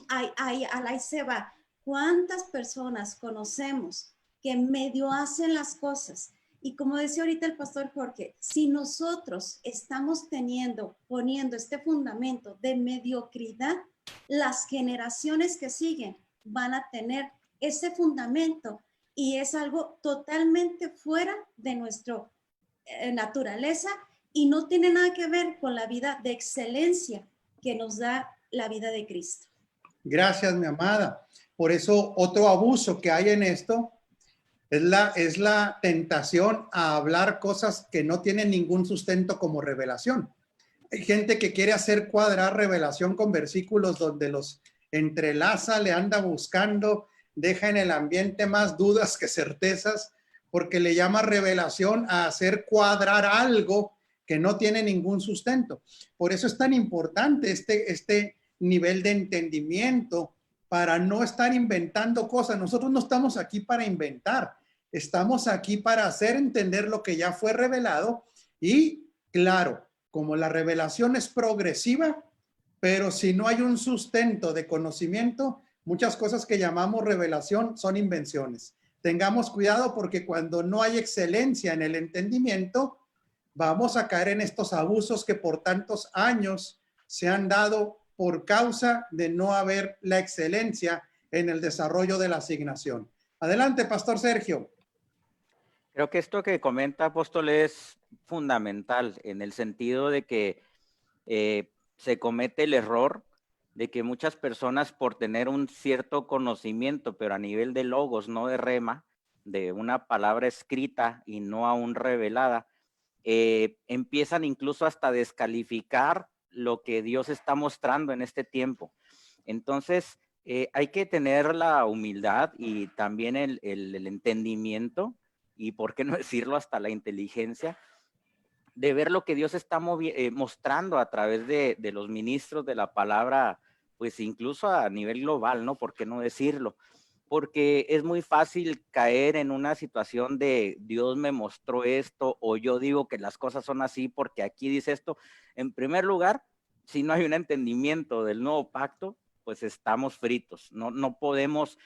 ahí se va. ¿Cuántas personas conocemos que medio hacen las cosas? Y como decía ahorita el pastor Jorge, si nosotros estamos poniendo este fundamento de mediocridad, las generaciones que siguen van a tener ese fundamento, y es algo totalmente fuera de nuestra naturaleza y no tiene nada que ver con la vida de excelencia que nos da la vida de Cristo. Gracias, mi amada. Por eso otro abuso que hay en esto es la tentación a hablar cosas que no tienen ningún sustento como revelación. Hay gente que quiere hacer cuadrar revelación con versículos donde los entrelaza, le anda buscando, deja en el ambiente más dudas que certezas, porque le llama revelación a hacer cuadrar algo que no tiene ningún sustento. Por eso es tan importante este nivel de entendimiento, para no estar inventando cosas. Nosotros no estamos aquí para inventar, estamos aquí para hacer entender lo que ya fue revelado. Y claro, como la revelación es progresiva, pero si no hay un sustento de conocimiento, muchas cosas que llamamos revelación son invenciones. Tengamos cuidado, porque cuando no hay excelencia en el entendimiento, vamos a caer en estos abusos que por tantos años se han dado por causa de no haber la excelencia en el desarrollo de la asignación. Adelante, Pastor Sergio. Creo que esto que comenta, apóstol, es fundamental en el sentido de que se comete el error de que muchas personas, por tener un cierto conocimiento, pero a nivel de logos, no de rema, de una palabra escrita y no aún revelada, empiezan incluso hasta descalificar lo que Dios está mostrando en este tiempo. Entonces, hay que tener la humildad y también el entendimiento, y por qué no decirlo, hasta la inteligencia, de ver lo que Dios está mostrando a través de los ministros de la palabra, pues incluso a nivel global, ¿no? ¿Por qué no decirlo? Porque es muy fácil caer en una situación de Dios me mostró esto, o yo digo que las cosas son así porque aquí dice esto. En primer lugar, si no hay un entendimiento del nuevo pacto, pues estamos fritos. No podemos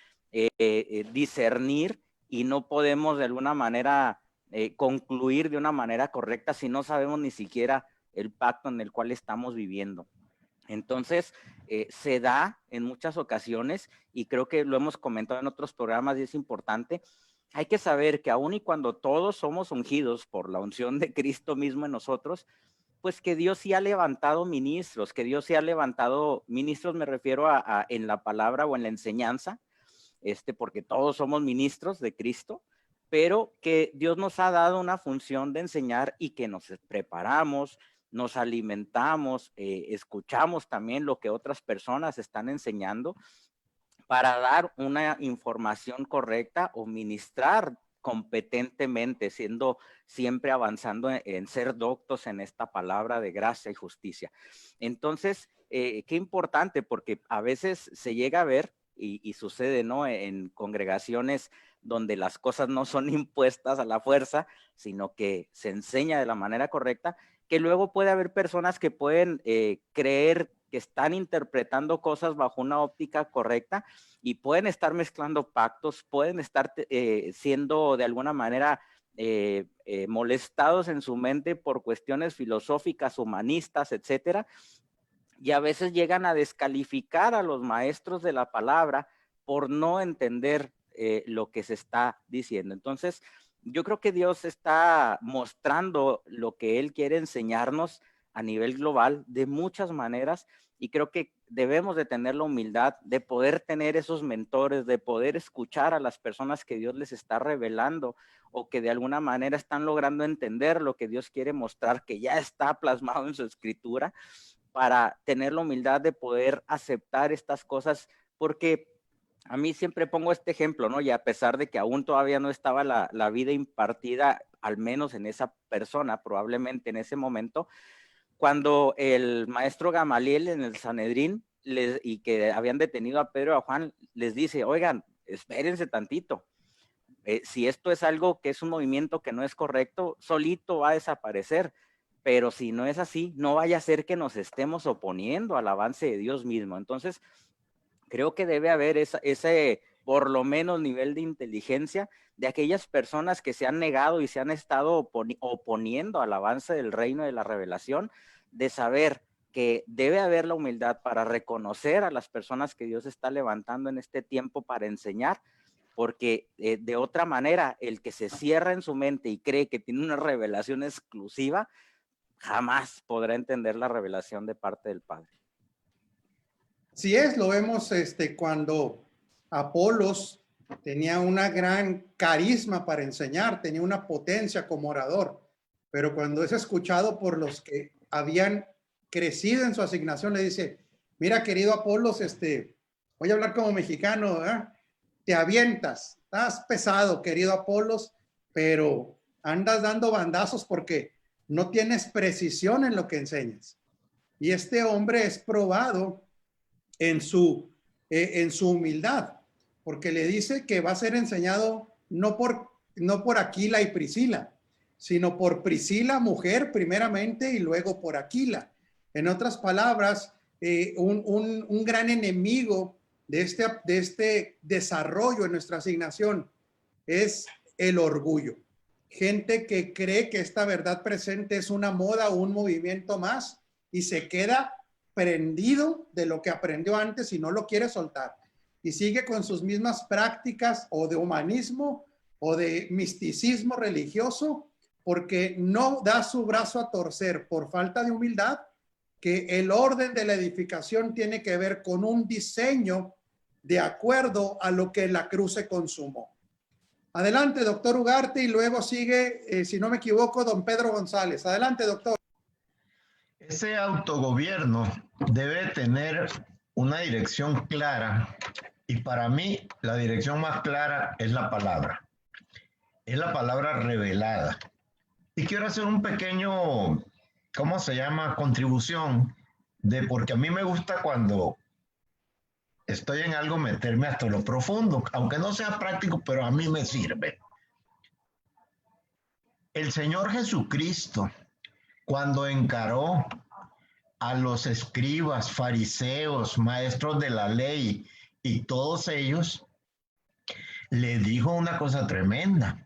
discernir y no podemos de alguna manera concluir de una manera correcta si no sabemos ni siquiera el pacto en el cual estamos viviendo. Entonces, se da en muchas ocasiones, y creo que lo hemos comentado en otros programas y es importante, hay que saber que aun y cuando todos somos ungidos por la unción de Cristo mismo en nosotros, pues que Dios sí ha levantado ministros, me refiero a en la palabra o en la enseñanza, porque todos somos ministros de Cristo, pero que Dios nos ha dado una función de enseñar y que nos preparamos, nos alimentamos, escuchamos también lo que otras personas están enseñando para dar una información correcta o ministrar competentemente, siendo siempre avanzando en ser doctos en esta palabra de gracia y justicia. Entonces, qué importante, porque a veces se llega a ver, y sucede, ¿no?, en congregaciones donde las cosas no son impuestas a la fuerza, sino que se enseña de la manera correcta, que luego puede haber personas que pueden creer que están interpretando cosas bajo una óptica correcta y pueden estar mezclando pactos, pueden estar siendo de alguna manera molestados en su mente por cuestiones filosóficas, humanistas, etcétera, y a veces llegan a descalificar a los maestros de la palabra por no entender lo que se está diciendo. Entonces, yo creo que Dios está mostrando lo que Él quiere enseñarnos a nivel global de muchas maneras, y creo que debemos de tener la humildad de poder tener esos mentores, de poder escuchar a las personas que Dios les está revelando o que de alguna manera están logrando entender lo que Dios quiere mostrar, que ya está plasmado en su escritura, para tener la humildad de poder aceptar estas cosas, porque a mí siempre pongo este ejemplo, ¿no? Y a pesar de que aún todavía no estaba la vida impartida, al menos en esa persona, probablemente en ese momento, cuando el maestro Gamaliel en el Sanedrín, y que habían detenido a Pedro y a Juan, les dice, oigan, espérense tantito. Si esto es algo que es un movimiento que no es correcto, solito va a desaparecer. Pero si no es así, no vaya a ser que nos estemos oponiendo al avance de Dios mismo. Entonces, creo que debe haber ese, por lo menos, nivel de inteligencia de aquellas personas que se han negado y se han estado oponiendo al avance del reino de la revelación, de saber que debe haber la humildad para reconocer a las personas que Dios está levantando en este tiempo para enseñar, porque de otra manera, el que se cierra en su mente y cree que tiene una revelación exclusiva, jamás podrá entender la revelación de parte del Padre. Sí es, lo vemos cuando Apolos tenía una gran carisma para enseñar, tenía una potencia como orador, pero cuando es escuchado por los que habían crecido en su asignación, le dice, mira, querido Apolos, voy a hablar como mexicano, ¿eh? Te avientas, estás pesado, querido Apolos, pero andas dando bandazos porque no tienes precisión en lo que enseñas. Y este hombre es probado en su humildad, porque le dice que va a ser enseñado no por Aquila y Priscila, sino por Priscila, mujer, primeramente, y luego por Aquila. En otras palabras, un gran enemigo de este desarrollo en nuestra asignación es el orgullo. Gente que cree que esta verdad presente es una moda o un movimiento más y se queda prendido de lo que aprendió antes y no lo quiere soltar. Y sigue con sus mismas prácticas o de humanismo o de misticismo religioso porque no da su brazo a torcer por falta de humildad, que el orden de la edificación tiene que ver con un diseño de acuerdo a lo que la cruz se consumó. Adelante, doctor Ugarte, y luego sigue, si no me equivoco, don Pedro González. Adelante, doctor. Ese autogobierno debe tener una dirección clara, y para mí la dirección más clara es la palabra. Es la palabra revelada. Y quiero hacer un pequeño, ¿cómo se llama? Contribución porque a mí me gusta cuando estoy en algo meterme hasta lo profundo, aunque no sea práctico, pero a mí me sirve. El Señor Jesucristo, cuando encaró a los escribas, fariseos, maestros de la ley y todos ellos, le dijo una cosa tremenda,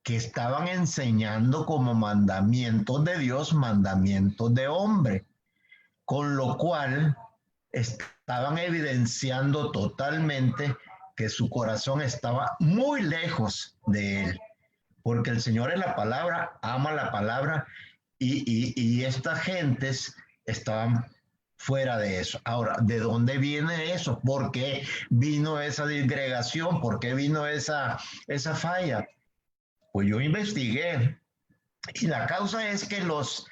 que estaban enseñando como mandamientos de Dios, mandamientos de hombre, con lo cual estaban evidenciando totalmente que su corazón estaba muy lejos de él, porque el Señor es la palabra, ama la palabra, y estas gentes estaban fuera de eso. Ahora, ¿de dónde viene eso? ¿Por qué vino esa disgregación? ¿Por qué vino esa falla? Pues yo investigué, y la causa es que los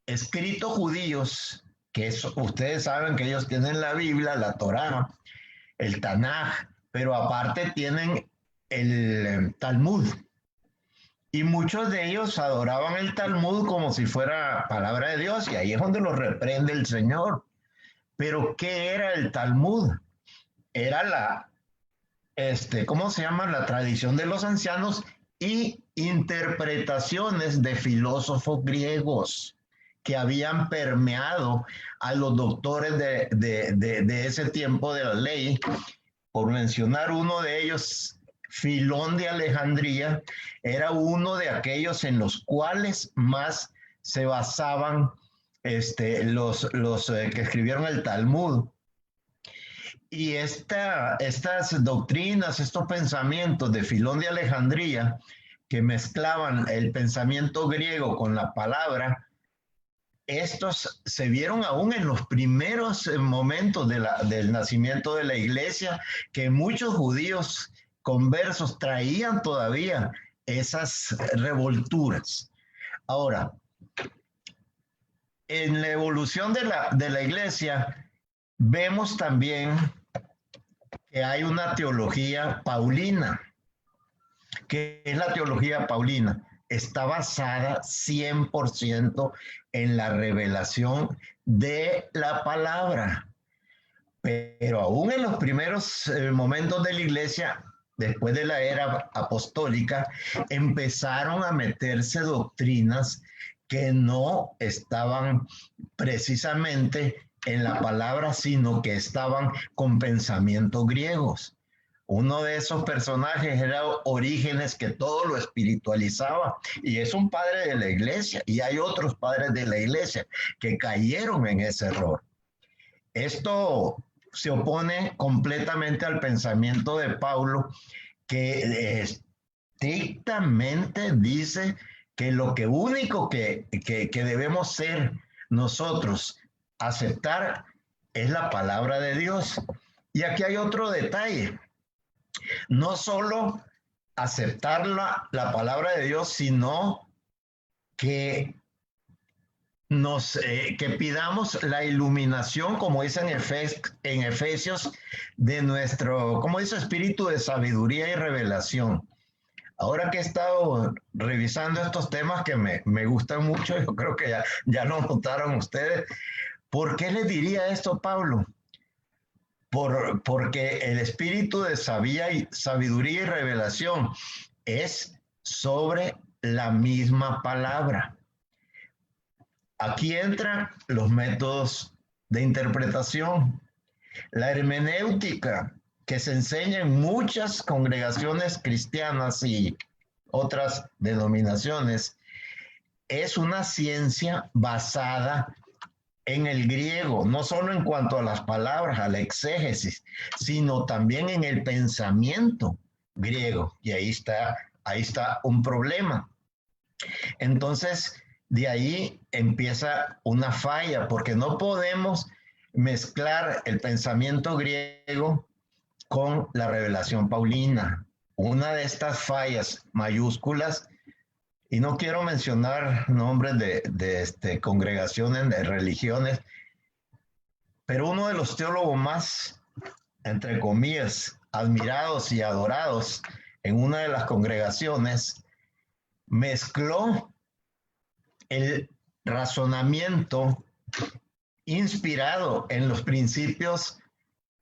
escritos judíos, que ustedes saben que ellos tienen la Biblia, la Torá, el Tanaj, pero aparte tienen el Talmud. Y muchos de ellos adoraban el Talmud como si fuera palabra de Dios, y ahí es donde los reprende el Señor. Pero ¿qué era el Talmud? Era ¿cómo se llama? La tradición de los ancianos y interpretaciones de filósofos griegos que habían permeado a los doctores de ese tiempo de la ley. Por mencionar uno de ellos, Filón de Alejandría, era uno de aquellos en los cuales más se basaban los que escribieron el Talmud. Y estas doctrinas, estos pensamientos de Filón de Alejandría, que mezclaban el pensamiento griego con la palabra, estos se vieron aún en los primeros momentos del nacimiento de la iglesia, que muchos judíos conversos traían todavía esas revolturas. Ahora, en la evolución de la iglesia, vemos también que hay una teología paulina. ¿Qué es la teología paulina? Está basada 100% en la revelación de la palabra. Pero aún en los primeros momentos de la iglesia, después de la era apostólica, empezaron a meterse doctrinas que no estaban precisamente en la palabra, sino que estaban con pensamientos griegos. Uno de esos personajes era Orígenes, que todo lo espiritualizaba, y es un padre de la iglesia, y hay otros padres de la iglesia que cayeron en ese error. Esto se opone completamente al pensamiento de Pablo, que estrictamente dice que lo único que debemos ser nosotros, aceptar, es la palabra de Dios. Y aquí hay otro detalle. No solo aceptar la palabra de Dios, sino que que pidamos la iluminación, como dice en Efesios, de nuestro, como dice, espíritu de sabiduría y revelación. Ahora que he estado revisando estos temas que me gustan mucho, yo creo que ya lo notaron ustedes. ¿Por qué les diría esto, Pablo? Porque el espíritu de sabiduría y revelación es sobre la misma palabra. Aquí entran los métodos de interpretación, la hermenéutica, que se enseña en muchas congregaciones cristianas y otras denominaciones, es una ciencia basada en el griego, no solo en cuanto a las palabras, a la exégesis, sino también en el pensamiento griego. Y ahí está un problema. Entonces, de ahí empieza una falla, porque no podemos mezclar el pensamiento griego con la revelación paulina. Una de estas fallas mayúsculas, y no quiero mencionar nombres de congregaciones, de religiones, pero uno de los teólogos más, entre comillas, admirados y adorados en una de las congregaciones, mezcló el razonamiento inspirado en los principios.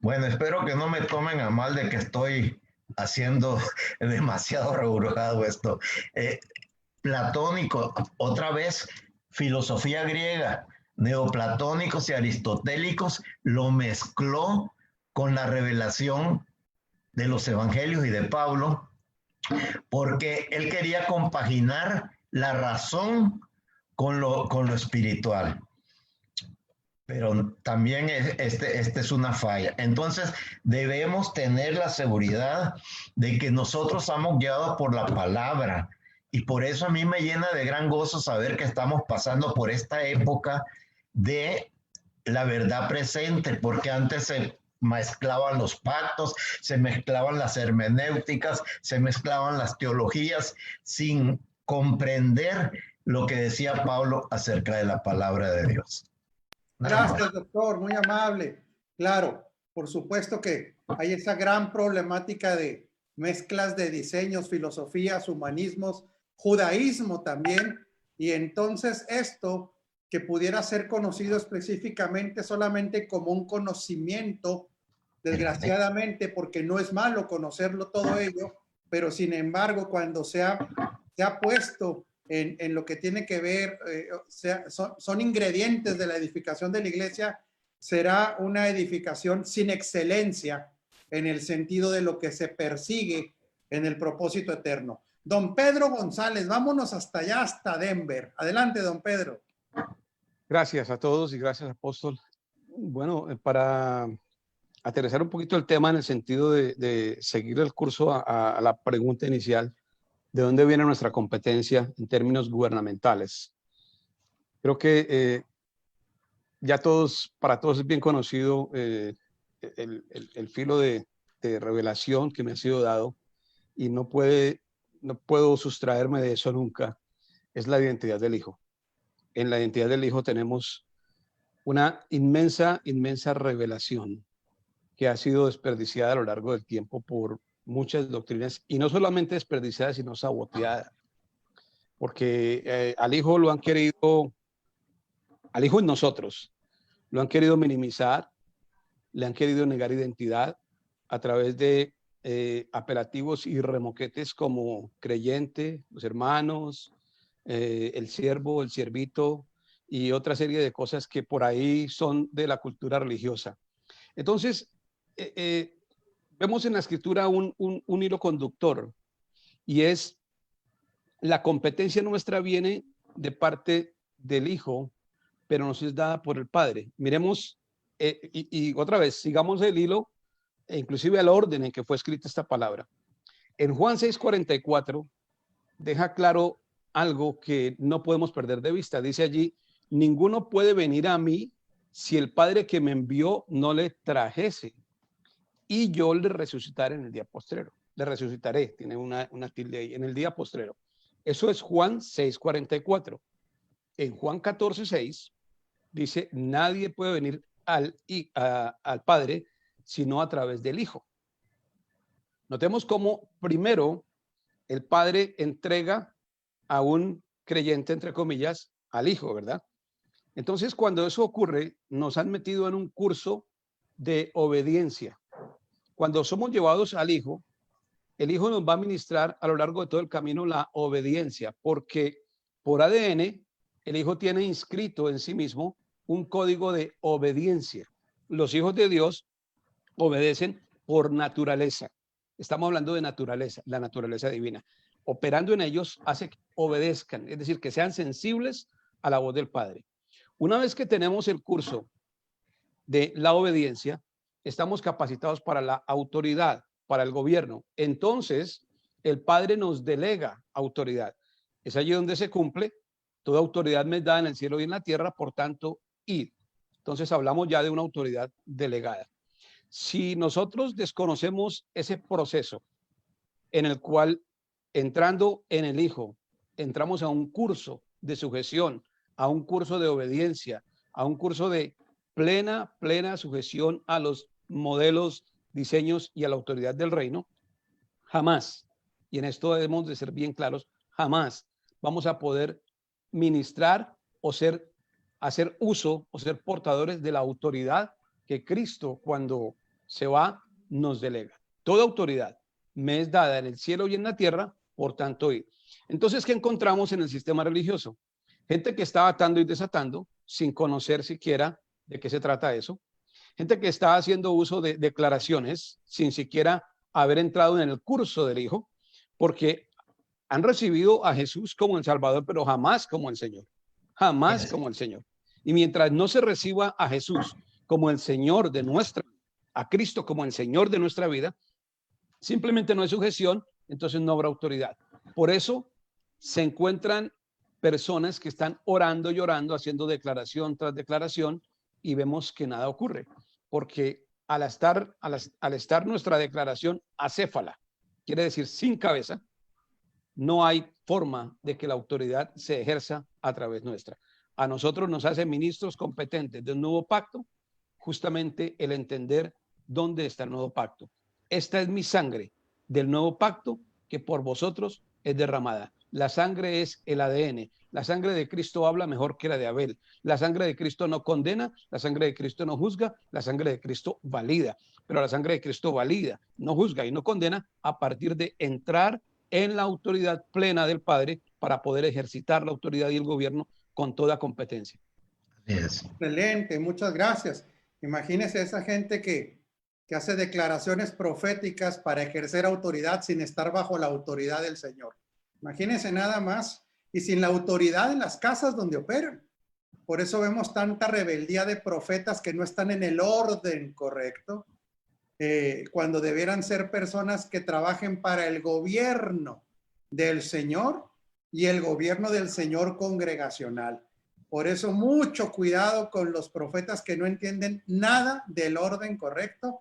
Bueno, espero que no me tomen a mal de que estoy haciendo demasiado rebuscado esto. Platónico, otra vez, filosofía griega, neoplatónicos y aristotélicos, lo mezcló con la revelación de los evangelios y de Pablo, porque él quería compaginar la razón con lo espiritual. Pero también este es una falla. Entonces debemos tener la seguridad de que nosotros somos guiados por la palabra. Y por eso a mí me llena de gran gozo saber que estamos pasando por esta época de la verdad presente, porque antes se mezclaban los pactos, se mezclaban las hermenéuticas, se mezclaban las teologías sin comprender lo que decía Pablo acerca de la palabra de Dios. Gracias, doctor, muy amable. Claro, por supuesto que hay esa gran problemática de mezclas de diseños, filosofías, humanismos, judaísmo también, y entonces esto que pudiera ser conocido específicamente solamente como un conocimiento, desgraciadamente, porque no es malo conocerlo todo ello, pero sin embargo, cuando se ha puesto en lo que tiene que ver, son ingredientes de la edificación de la iglesia, será una edificación sin excelencia en el sentido de lo que se persigue en el propósito eterno. Don Pedro González, vámonos hasta allá, hasta Denver. Adelante, don Pedro. Gracias a todos y gracias, apóstol. Bueno, para aterrizar un poquito el tema en el sentido de seguir el curso a la pregunta inicial, ¿de dónde viene nuestra competencia en términos gubernamentales? Creo que ya para todos es bien conocido el filo de revelación que me ha sido dado y no puedo sustraerme de eso nunca, es la identidad del Hijo. En la identidad del Hijo tenemos una inmensa revelación que ha sido desperdiciada a lo largo del tiempo por muchas doctrinas, y no solamente desperdiciada, sino saboteada, porque al Hijo lo han querido, al Hijo en nosotros, lo han querido minimizar, le han querido negar identidad a través de apelativos y remoquetes como creyente, los hermanos, el siervo, el siervito y otra serie de cosas que por ahí son de la cultura religiosa. Entonces, vemos en la escritura un hilo conductor, y es la competencia nuestra viene de parte del Hijo, pero nos es dada por el Padre. Miremos, y otra vez, sigamos el hilo, e inclusive al orden en que fue escrita esta palabra. En Juan 6:44 deja claro algo que no podemos perder de vista. Dice allí, ninguno puede venir a mí si el Padre que me envió no le trajese, y yo le resucitaré en el día postrero. Le resucitaré, tiene una tilde ahí, en el día postrero. Eso es Juan 6:44. En Juan 14:6 dice, nadie puede venir al Padre sino a través del Hijo. Notemos cómo primero el Padre entrega a un creyente, entre comillas, al Hijo, ¿verdad? Entonces, cuando eso ocurre, nos han metido en un curso de obediencia. Cuando somos llevados al Hijo, el Hijo nos va a ministrar a lo largo de todo el camino la obediencia, porque por ADN el Hijo tiene inscrito en sí mismo un código de obediencia. Los hijos de Dios obedecen por naturaleza. Estamos hablando de naturaleza, la naturaleza divina. Operando en ellos hace que obedezcan, es decir, que sean sensibles a la voz del Padre. Una vez que tenemos el curso de la obediencia, estamos capacitados para la autoridad, para el gobierno. Entonces, el Padre nos delega autoridad. Es allí donde se cumple, toda autoridad me da en el cielo y en la tierra, por tanto, id. Entonces, hablamos ya de una autoridad delegada. Si nosotros desconocemos ese proceso en el cual, entrando en el Hijo, entramos a un curso de sujeción, a un curso de obediencia, a un curso de plena sujeción a los modelos, diseños y a la autoridad del reino, jamás, y en esto debemos de ser bien claros, jamás vamos a poder ministrar o hacer uso o ser portadores de la autoridad que Cristo, cuando se va, nos delega. Toda autoridad me es dada en el cielo y en la tierra, por tanto, id. Entonces, ¿qué encontramos en el sistema religioso? Gente que está atando y desatando sin conocer siquiera de qué se trata eso. Gente que está haciendo uso de declaraciones sin siquiera haber entrado en el curso del Hijo, porque han recibido a Jesús como el Salvador, pero jamás como el Señor. Jamás como el Señor. Y mientras no se reciba a Jesús como el Señor de nuestra vida, a Cristo como el Señor de nuestra vida, simplemente no hay sujeción, entonces no habrá autoridad. Por eso se encuentran personas que están orando y orando, haciendo declaración tras declaración, y vemos que nada ocurre, porque al estar nuestra declaración acéfala, quiere decir sin cabeza, no hay forma de que la autoridad se ejerza a través nuestra. A nosotros nos hace ministros competentes de un nuevo pacto, justamente el entender dónde está el nuevo pacto. Esta es mi sangre del nuevo pacto que por vosotros es derramada. La sangre es el ADN. La sangre de Cristo habla mejor que la de Abel. La sangre de Cristo no condena, la sangre de Cristo no juzga, la sangre de Cristo valida. Pero la sangre de Cristo valida, no juzga y no condena a partir de entrar en la autoridad plena del Padre para poder ejercitar la autoridad y el gobierno con toda competencia. Excelente, muchas gracias. Imagínese esa gente que hace declaraciones proféticas para ejercer autoridad sin estar bajo la autoridad del Señor. Imagínense nada más, y sin la autoridad en las casas donde operan. Por eso vemos tanta rebeldía de profetas que no están en el orden correcto, cuando debieran ser personas que trabajen para el gobierno del Señor y el gobierno del Señor congregacional. Por eso mucho cuidado con los profetas que no entienden nada del orden correcto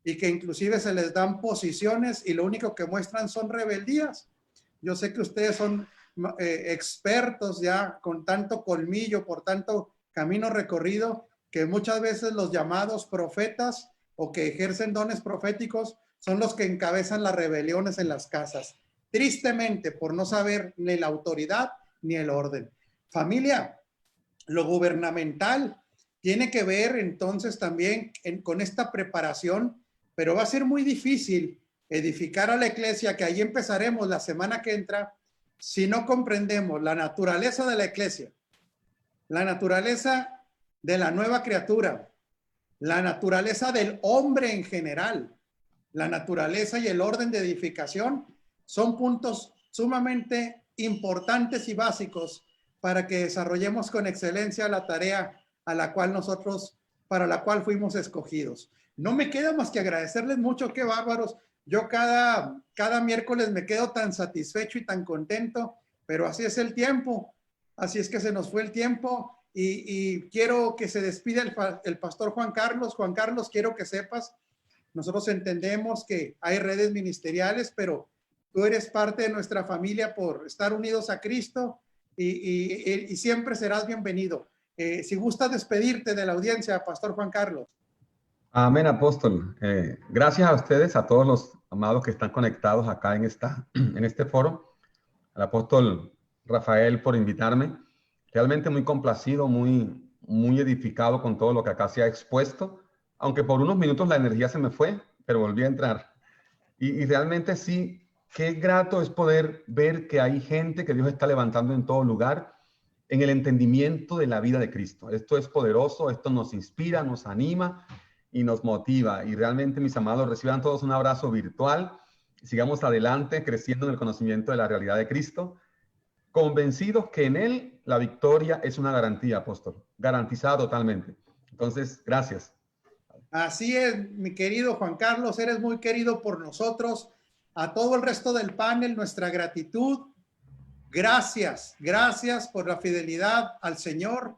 y que inclusive se les dan posiciones y lo único que muestran son rebeldías. Yo sé que ustedes son expertos ya con tanto colmillo, por tanto camino recorrido, que muchas veces los llamados profetas o que ejercen dones proféticos son los que encabezan las rebeliones en las casas. Tristemente, por no saber ni la autoridad ni el orden. Familia, lo gubernamental tiene que ver entonces también con esta preparación, pero va a ser muy difícil edificar a la iglesia, que ahí empezaremos la semana que entra, si no comprendemos la naturaleza de la iglesia, la naturaleza de la nueva criatura, la naturaleza del hombre en general, la naturaleza y el orden de edificación son puntos sumamente importantes y básicos para que desarrollemos con excelencia la tarea a la cual para la cual fuimos escogidos. No me queda más que agradecerles mucho, qué bárbaros. Yo cada miércoles me quedo tan satisfecho y tan contento, pero así es el tiempo, así es que se nos fue el tiempo y quiero que se despida el pastor Juan Carlos. Juan Carlos, quiero que sepas, nosotros entendemos que hay redes ministeriales, pero tú eres parte de nuestra familia por estar unidos a Cristo y siempre serás bienvenido. Si gustas despedirte de la audiencia, pastor Juan Carlos. Amén, apóstol. Gracias a ustedes, a todos los amados que están conectados acá en este foro. Al apóstol Rafael por invitarme. Realmente muy complacido, muy edificado con todo lo que acá se ha expuesto. Aunque por unos minutos la energía se me fue, pero volví a entrar. Y realmente sí, qué grato es poder ver que hay gente que Dios está levantando en todo lugar en el entendimiento de la vida de Cristo. Esto es poderoso, esto nos inspira, nos anima y nos motiva. Y realmente, mis amados, reciban todos un abrazo virtual. Sigamos adelante, creciendo en el conocimiento de la realidad de Cristo, convencidos que en Él la victoria es una garantía, apóstol, garantizada totalmente. Entonces, gracias. Así es, mi querido Juan Carlos, eres muy querido por nosotros. A todo el resto del panel, nuestra gratitud. Gracias por la fidelidad al Señor,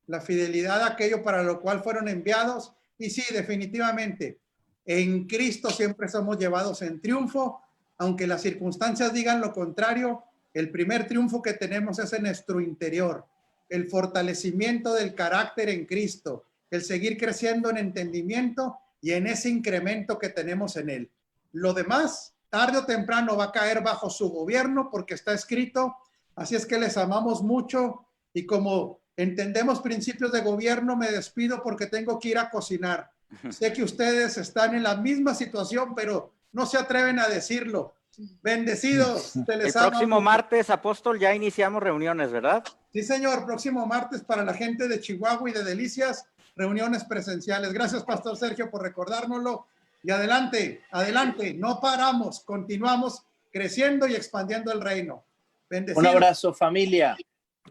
la fidelidad a aquello para lo cual fueron enviados. Y sí, definitivamente, en Cristo siempre somos llevados en triunfo, aunque las circunstancias digan lo contrario. El primer triunfo que tenemos es en nuestro interior, el fortalecimiento del carácter en Cristo, el seguir creciendo en entendimiento y en ese incremento que tenemos en Él. Lo demás, tarde o temprano, va a caer bajo su gobierno porque está escrito. Así es que les amamos mucho y como entendemos principios de gobierno, me despido porque tengo que ir a cocinar. Sé que ustedes están en la misma situación, pero no se atreven a decirlo. Bendecidos. El próximo martes, apóstol, ya iniciamos reuniones, ¿verdad? Sí, señor. Próximo martes para la gente de Chihuahua y de Delicias, reuniones presenciales. Gracias, pastor Sergio, por recordárnoslo. Y adelante, adelante, no paramos, continuamos creciendo y expandiendo el reino. Bendecido. Un abrazo, familia.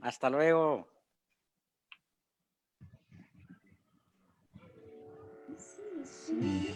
Hasta luego. Sí.